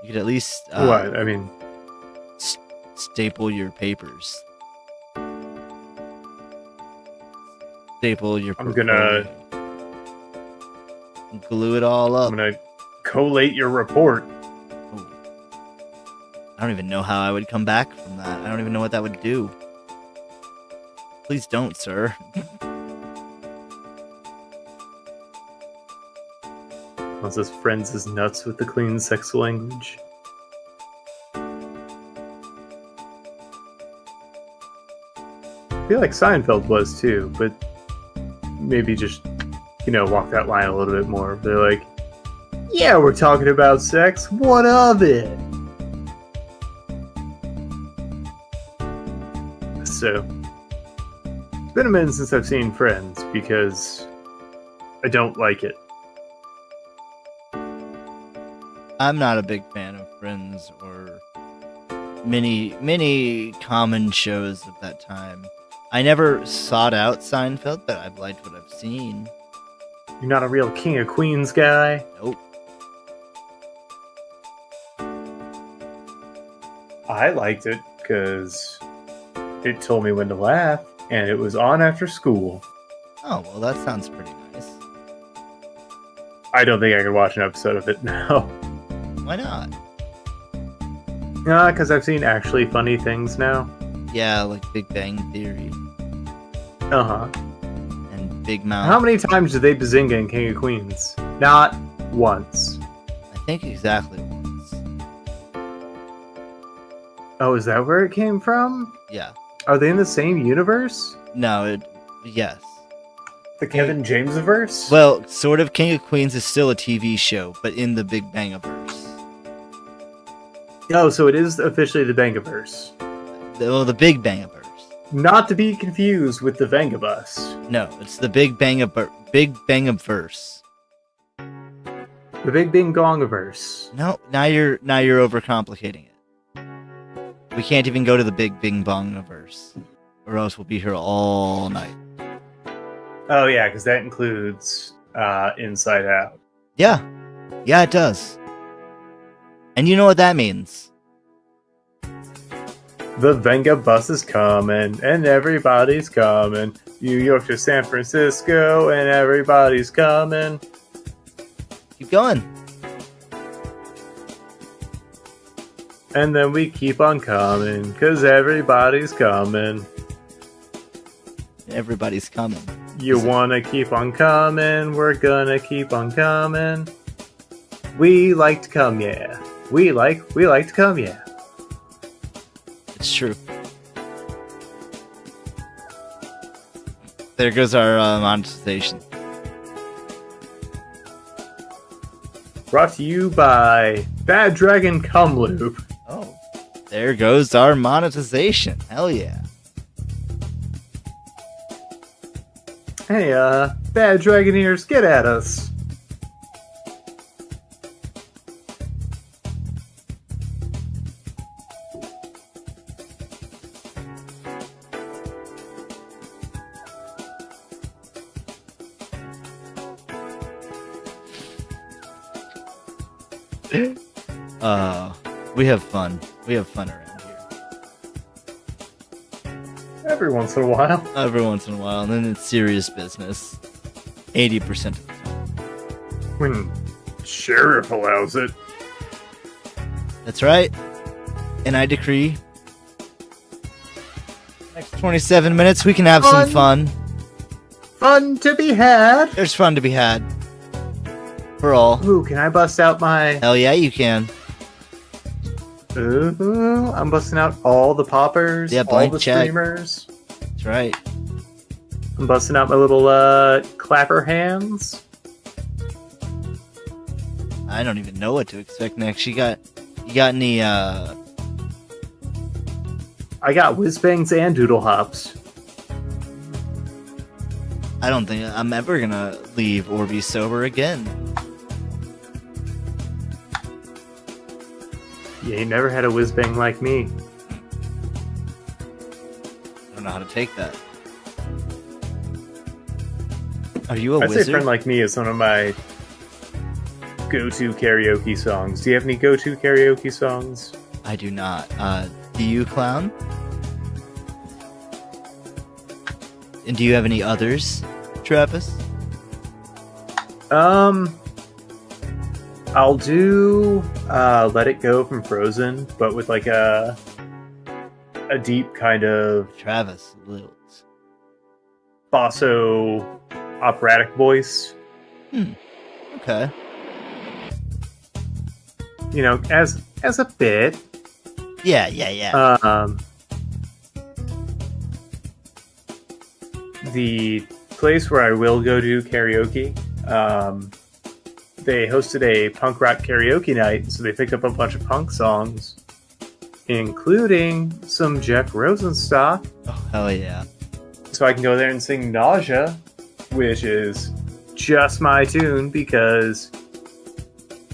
You could at least What? I mean, staple your papers. Staple your. I'm gonna glue it all up. I'm gonna collate your report. Ooh. I don't even know how I would come back from that. I don't even know what that would do. Please don't, sir. Once his friends is nuts with the clean sex language. I feel like Seinfeld was too, but maybe just, walk that line a little bit more. They're like, yeah, we're talking about sex. What of it? So, it's been a minute since I've seen Friends because I don't like it. I'm not a big fan of Friends or many common shows of that time. I never sought out Seinfeld, but I've liked what I've seen. You're not a real King of Queens guy? Nope. I liked it because it told me when to laugh, and it was on after school. Oh, well, that sounds pretty nice. I don't think I could watch an episode of it now. Why not? Because I've seen actually funny things now. Yeah, like Big Bang Theory Uh-huh. and Big Mouth. How many times did they bazinga in King of Queens? Not once. I think exactly once. Oh, is that where it came from? Yeah. Are they in the same universe? No, yes. The Kevin James-verse? Well, sort of. King of Queens is still a TV show, but in the Big Bangiverse. Oh, so it is officially the Bangiverse. The Big Bangiverse. Not to be confused with the Vangabus. No, it's the Big Bangiverse. The Big Bing Gongiverse. No, now you're overcomplicating it. We can't even go to the Big Bing Bongiverse, or else we'll be here all night. Oh yeah, because that includes Inside Out. Yeah, it does. And you know what that means? The Venga bus is coming, and everybody's coming. New York to San Francisco, and everybody's coming. Keep going. And then we keep on coming, because everybody's coming. Everybody's coming. You wanna keep on coming, we're gonna keep on coming. We like to come, yeah. We like to come, yeah. It's true. There goes our monetization. Brought to you by Bad Dragon Cum Loop. Oh, there goes our monetization. Hell yeah. Hey, Bad Dragoneers, get at us. We have fun. We have fun around here. Every once in a while. Every once in a while, and then it's serious business. 80% of the time. When Sheriff allows it. That's right. And I decree, next 27 minutes, we can have some fun. Fun to be had. There's fun to be had. For all. Ooh, can I bust out my... Hell yeah, you can. Ooh, I'm busting out all the poppers, Yeah, all blank the check. streamers. That's right. I'm busting out my little clapper hands. I don't even know what to expect next. You got any I got whiz bangs and doodle hops. I don't think I'm ever gonna leave or be sober again. You ain't never had a whiz bang like me. I don't know how to take that. Are you a I'd say wizard? friend like me is one of my... go-to karaoke songs. Do you have any go-to karaoke songs? I do not. Do you, Clown? And do you have any others, Travis? I'll do Let It Go from Frozen, but with like a deep kind of Travis Lils. basso operatic voice. Okay. You know, as a bit. Yeah. The place where I will go to karaoke, they hosted a punk rock karaoke night, so they picked up a bunch of punk songs, including some Jeff Rosenstock. Oh, hell yeah. So I can go there and sing Nausea, which is just my tune because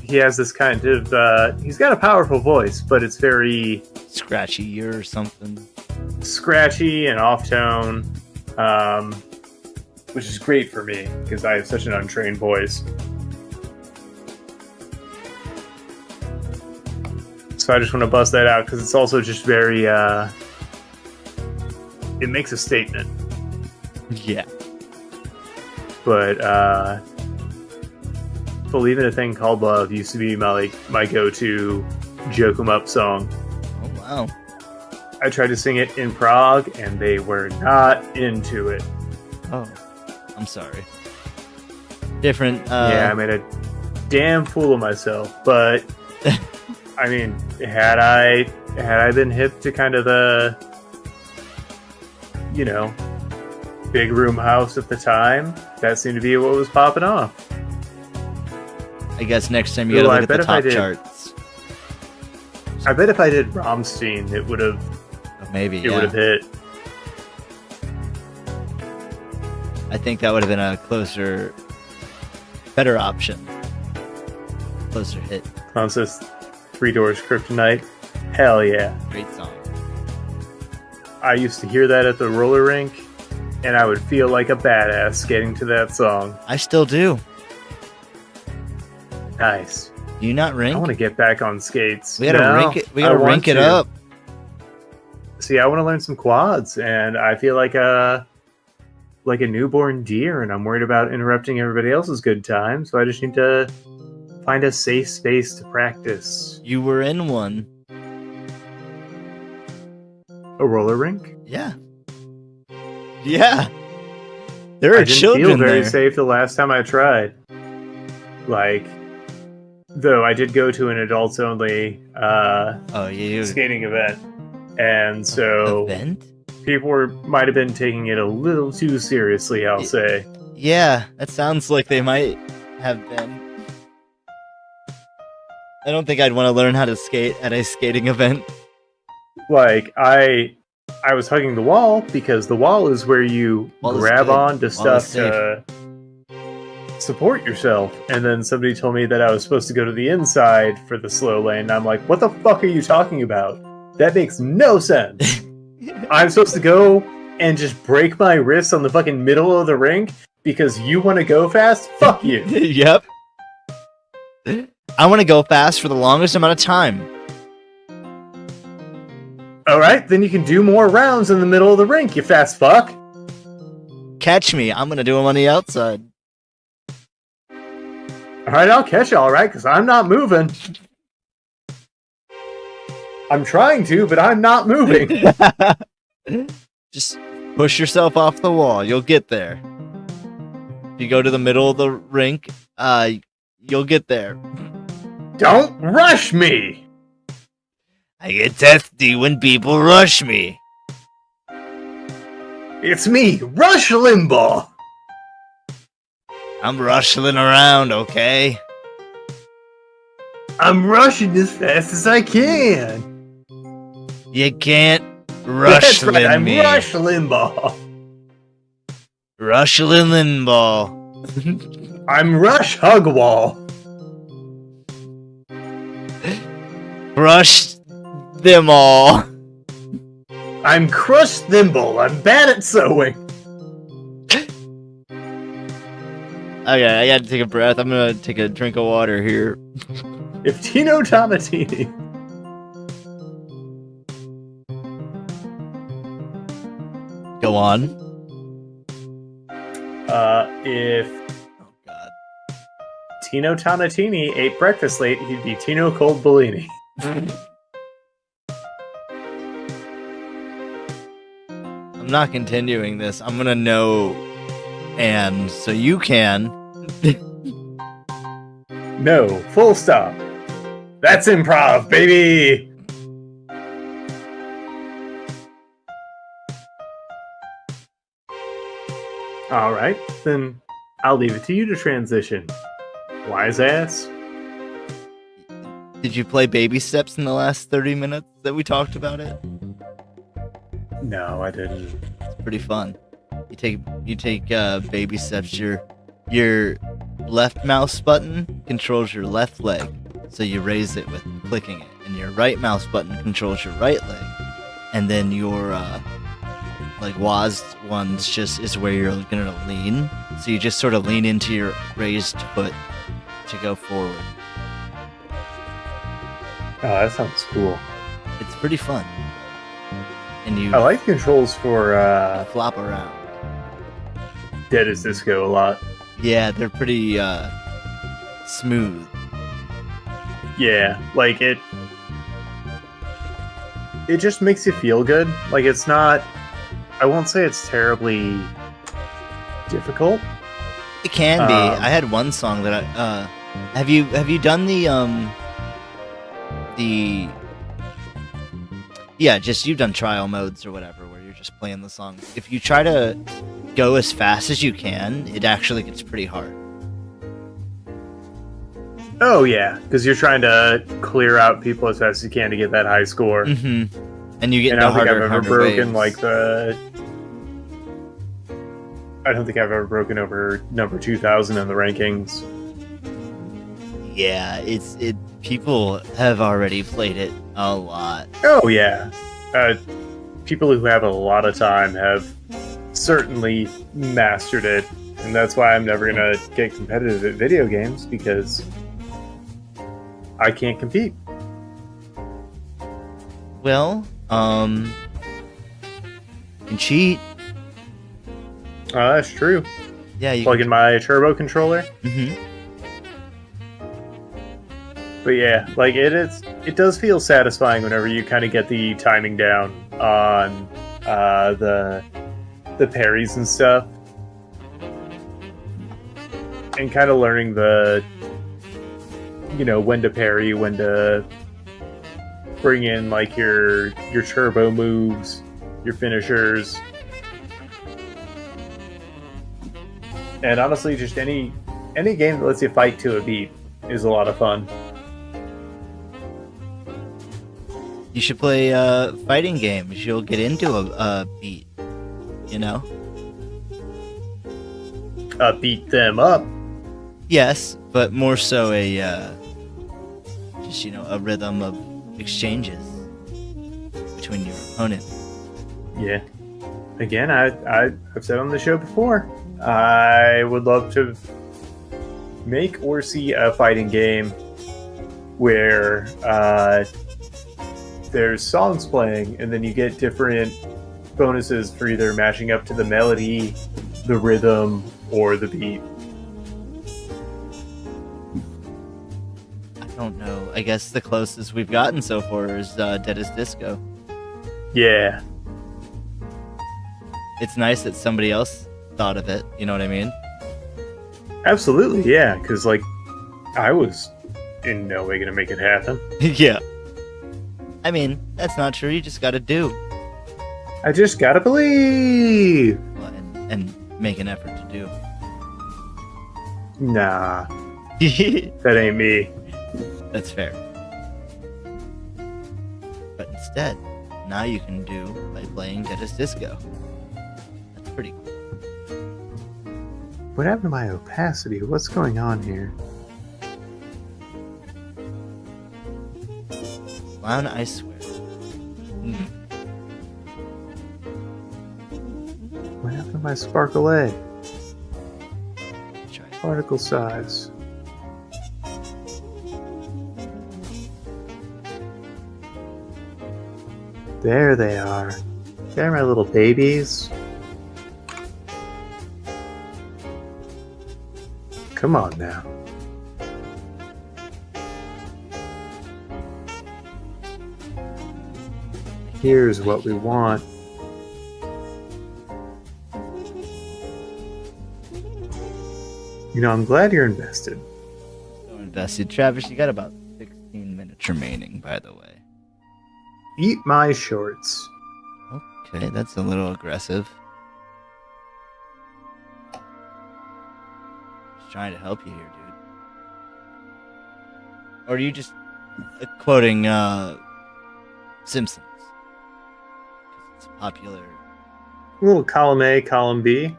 he has this kind of, he's got a powerful voice, but it's very Scratchy or something. scratchy and off-tone, which is great for me because I have such an untrained voice. So I just want to bust that out because it's also just very, it makes a statement. Yeah. But, Believe in a Thing Called Love used to be my go-to joke 'em up song. Oh, wow. I tried to sing it in Prague and they were not into it. Oh, I'm sorry. Different, Yeah, I made a damn fool of myself, but I mean, had I been hip to kind of the, you know, big room house at the time, that seemed to be what was popping off. I guess next time you gotta look at the top charts. I bet if I did Rammstein, it would have Maybe, it would have hit. I think that would have been a closer, better option. Closer hit. Clown says Three Doors Kryptonite. Hell yeah. Great song. I used to hear that at the roller rink, and I would feel like a badass skating to that song. I still do. Nice. Do you not rink? I want to get back on skates. We gotta rink it. We gotta rink it up. See, I want to learn some quads, and I feel like a newborn deer, and I'm worried about interrupting everybody else's good time. So I just need to find a safe space to practice. You were in one. A roller rink? Yeah. Yeah. There are I didn't children feel very there. safe the last time I tried. Like, though I did go to an adults only skating event, and so event? people might have been taking it a little too seriously, I'll say. Yeah, that sounds like they might have been. I don't think I'd want to learn how to skate at a skating event. Like, I was hugging the wall because the wall is where you grab on to stuff to support yourself. And then somebody told me that I was supposed to go to the inside for the slow lane. And I'm like, what the fuck are you talking about? That makes no sense. I'm supposed to go and just break my wrists on the fucking middle of the rink because you want to go fast? Fuck you. Yep. I want to go fast for the longest amount of time. Alright, then you can do more rounds in the middle of the rink, you fast fuck. Catch me. I'm going to do them on the outside. Alright, I'll catch you alright, because I'm not moving. I'm trying to, but I'm not moving. Just push yourself off the wall. You'll get there. If you go to the middle of the rink, you'll get there. Don't rush me! I get testy when people rush me. It's me, Rush Limbaugh! I'm rushing around, okay? I'm rushing as fast as I can! You can't rush That's right, I'm me. Rush Limbaugh! Rushing Limbaugh. I'm Rush Hugwall! Rush them all. I'm Crush Thimble, I'm bad at sewing! Okay, I gotta take a breath. I'm gonna take a drink of water here. If Tino Donatini. Go on. If Oh god. Tino Donatini ate breakfast late, he'd be Tino Cold Bellini. I'm not continuing this. I'm gonna know, and so you can. No, full stop. That's improv, baby! Alright, then I'll leave it to you to transition. Wise ass. Did you play Baby Steps in the last 30 minutes that we talked about it? No, I didn't. It's pretty fun. You take baby steps. Your left mouse button controls your left leg, so you raise it with clicking it, and your right mouse button controls your right leg, and then your like WASD ones just is where you're gonna lean. So you just sort of lean into your raised foot to go forward. Oh, that sounds cool. It's pretty fun. And you I like the controls for flop around. Dead as Disco a lot. Yeah, they're pretty smooth. Yeah, like it just makes you feel good. Like it's not, I won't say it's terribly difficult. It can be. I had one song that I have you done the yeah, just you've done trial modes or whatever where you're just playing the song. If you try to go as fast as you can, it actually gets pretty hard. Oh yeah, because you're trying to clear out people as fast as you can to get that high score. Mm-hmm. And you get And the I don't think I've harder, ever harder broken waves. like the. I don't think I've ever broken over number 2000 in the rankings. Yeah, it. People have already played it a lot. Oh yeah, people who have a lot of time have certainly mastered it, and that's why I'm never gonna get competitive at video games because I can't compete. Well, you can cheat. That's true. Yeah, you Plug in my turbo controller. Mm-hmm. But yeah, like it does feel satisfying whenever you kind of get the timing down on the parries and stuff, and kind of learning the when to parry, when to bring in like your turbo moves, your finishers, and honestly, just any game that lets you fight to a beat is a lot of fun. You should play fighting games. You'll get into a beat, you know? Beat them up. Yes, but more so a just a rhythm of exchanges between your opponent. Yeah. Again, I've said on the show before, I would love to make or see a fighting game where there's songs playing, and then you get different bonuses for either matching up to the melody, the rhythm, or the beat. I don't know. I guess the closest we've gotten so far is Dead as Disco. Yeah. It's nice that somebody else thought of it, you know what I mean? Absolutely, yeah, because, like, I was in no way going to make it happen. Yeah. I mean, that's not true. You just gotta do. I just gotta believe! Well, and make an effort to do. Nah, that ain't me. That's fair. But instead, now you can do by playing Dead as Disco. That's pretty cool. What happened to my opacity? What's going on here? Clown, I swear. What happened to my sparkle egg? Try it. particle size. There they are. They're my little babies. Come on now. Here's what we want. You know, I'm glad you're invested. So invested. Travis, you got about 16 minutes remaining, by the way. Eat my shorts. Okay, that's a little aggressive. Just trying to help you here, dude. Or are you just quoting Simpsons? 'Cause it's popular. A little column A, column B.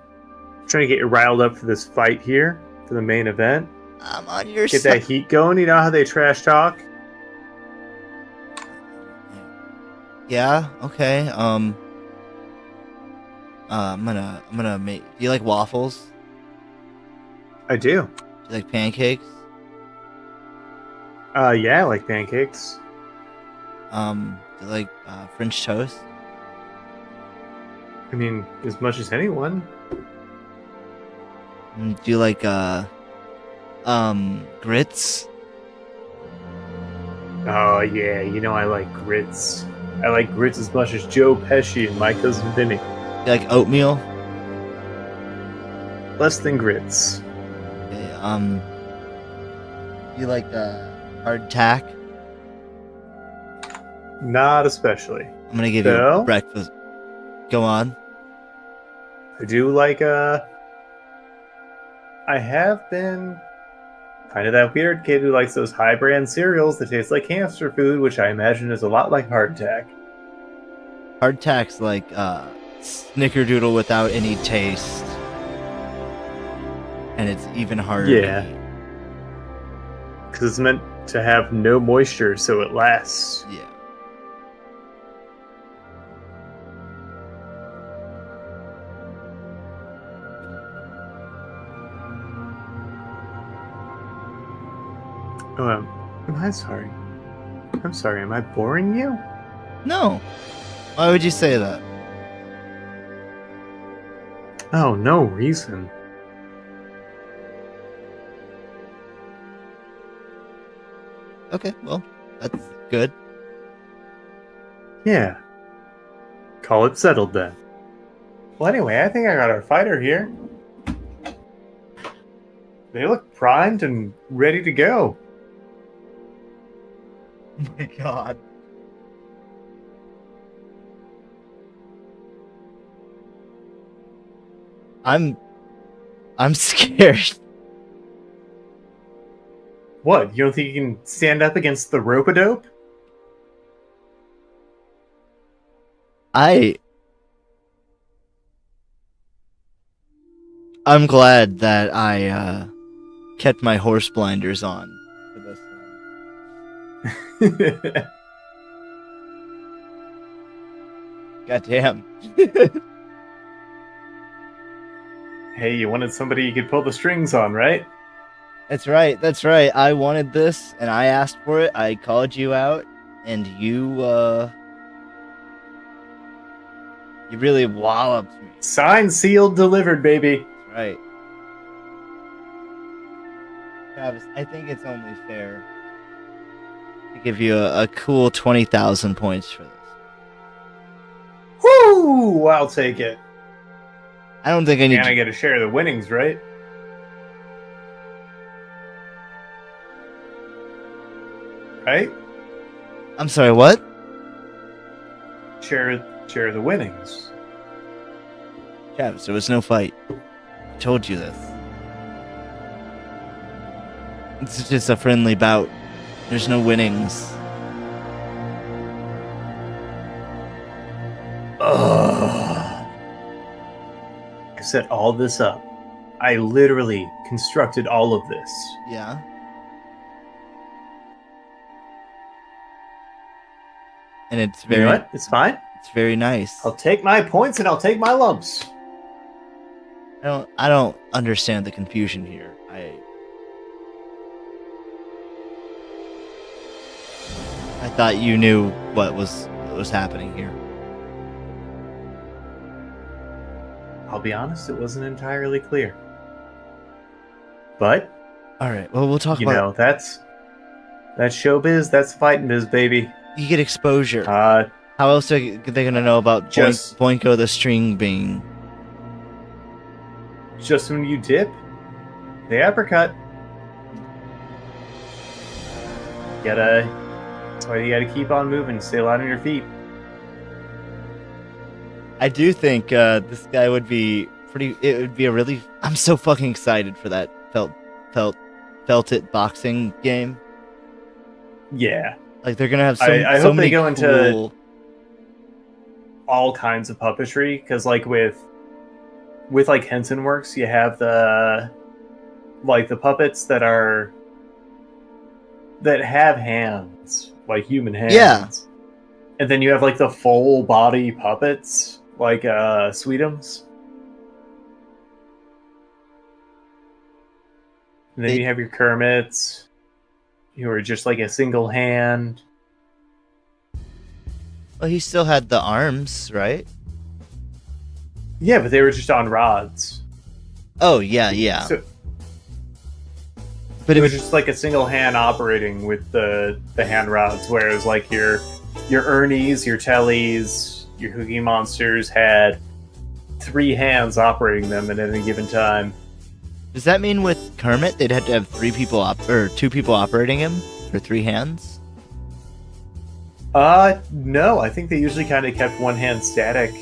Trying to get you riled up for this fight here, for the main event. I'm on your Get side. that heat going. You know how they trash talk? Yeah. Okay. I'm gonna make. Do you like waffles? I do. Do you like pancakes? Yeah, I like pancakes. Do you like French toast? I mean, as much as anyone. Do you like grits? Oh, yeah, you know I like grits. I like grits as much as Joe Pesci and my cousin Vinny. Do you like oatmeal? Less than grits. Okay, you like hardtack? Not especially. I'm gonna give you No? breakfast. Go on. I do like, I have been kind of that weird kid who likes those high brand cereals that taste like hamster food, which I imagine is a lot like hardtack. Hardtack's like snickerdoodle without any taste. And it's even harder Yeah. to eat. Because it's meant to have no moisture so it lasts. Yeah. Oh, am I sorry? I'm sorry, am I boring you? No. Why would you say that? Oh, no reason. Okay, well, that's good. Yeah. Call it settled then. Well, anyway, I think I got our fighter here. They look primed and ready to go. Oh my god. I'm scared. What, you don't think you can stand up against the rope-a-dope? I'm glad that I kept my horse blinders on for this one. Goddamn. Hey, you wanted somebody you could pull the strings on, right? That's right, that's right. I wanted this and I asked for it. I called you out and you really walloped me. Signed, sealed, delivered, baby. That's right. Travis, I think it's only fair to give you a cool 20,000 points for this. Woo! I'll take it. I don't think I need And I to... get a share of the winnings, right? Right? I'm sorry, what? Share of the winnings. Travis, there was no fight. I told you this. It's just a friendly bout. There's no winnings. Ugh. I set all this up. I literally constructed all of this. Yeah? And it's You very... know what? It's fine. It's very nice. I'll take my points and I'll take my lumps. I don't understand the confusion here. thought you knew what was happening here. I'll be honest, it wasn't entirely clear. But, All right. Well, we'll talk you about. know, that's showbiz, that's fighting biz, baby. You get exposure. Uh, How else are they gonna know about Just- Boinko the string bean? just when you dip, the uppercut. That's why you gotta keep on moving, stay light on your feet. I do think this guy would be pretty. It would be a really. I'm so fucking excited for that felt it boxing game. Yeah. Like they're gonna have I so hope they many go into- cool. All kinds of puppetry, because like with like Henson Works, you have the puppets that have hands, like human hands. Yeah. And then you have like the full body puppets, like Sweetums. And then They- you have your Kermits, who are just like a single hand. Well, he still had the arms, right? Yeah, but they were just on rods. Oh yeah. So But it it was was just like a single hand operating with the hand rods, whereas like your Ernies, your Tellies, your Cookie Monsters had 3 hands operating them at any given time. Does that mean with Kermit they'd have to have 2 people operating him for 3 hands? No, I think they usually kind of kept one hand static,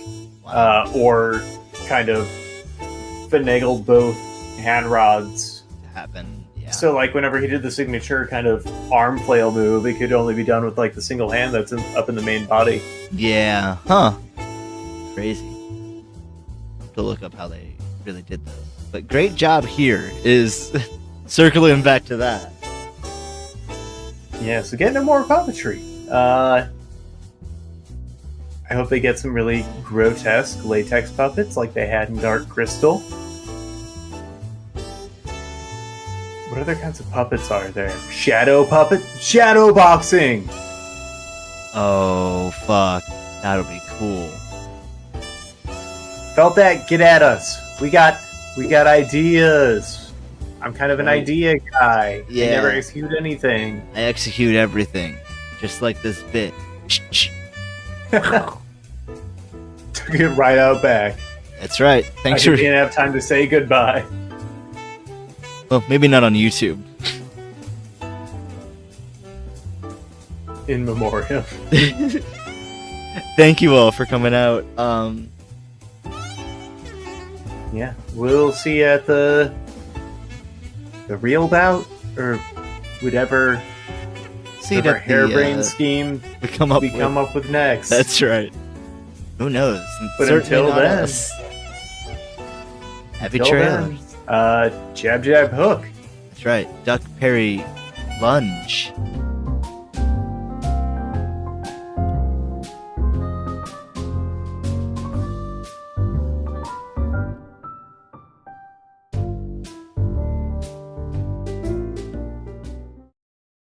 Wow. or kind of finagled both hand rods. Happen. Yeah. So like whenever he did the signature kind of arm flail move, it could only be done with like the single hand that's up in the main body. Yeah. Huh. Crazy. Have to look up how they really did this. But great job here is circling back to that. Yeah, so getting into more puppetry. I hope they get some really grotesque latex puppets like they had in Dark Crystal. What other kinds of puppets are there? Shadow boxing! Oh fuck. That'll be cool. Felt that? Get at us. We got ideas. I'm kind of an idea guy. Yeah. I never execute anything. I execute everything. Just like this bit. Took it right out back. That's right. Thanks I for. didn't have time to say goodbye. Well, maybe not on YouTube. In memoriam. Thank you all for coming out. Yeah, we'll see you at the real bout, or whatever harebrained scheme we come up with next. That's right. Who knows? But Certainly until not then, us. Happy Until trail. then, jab, jab, hook. That's right. Duck, parry, lunge.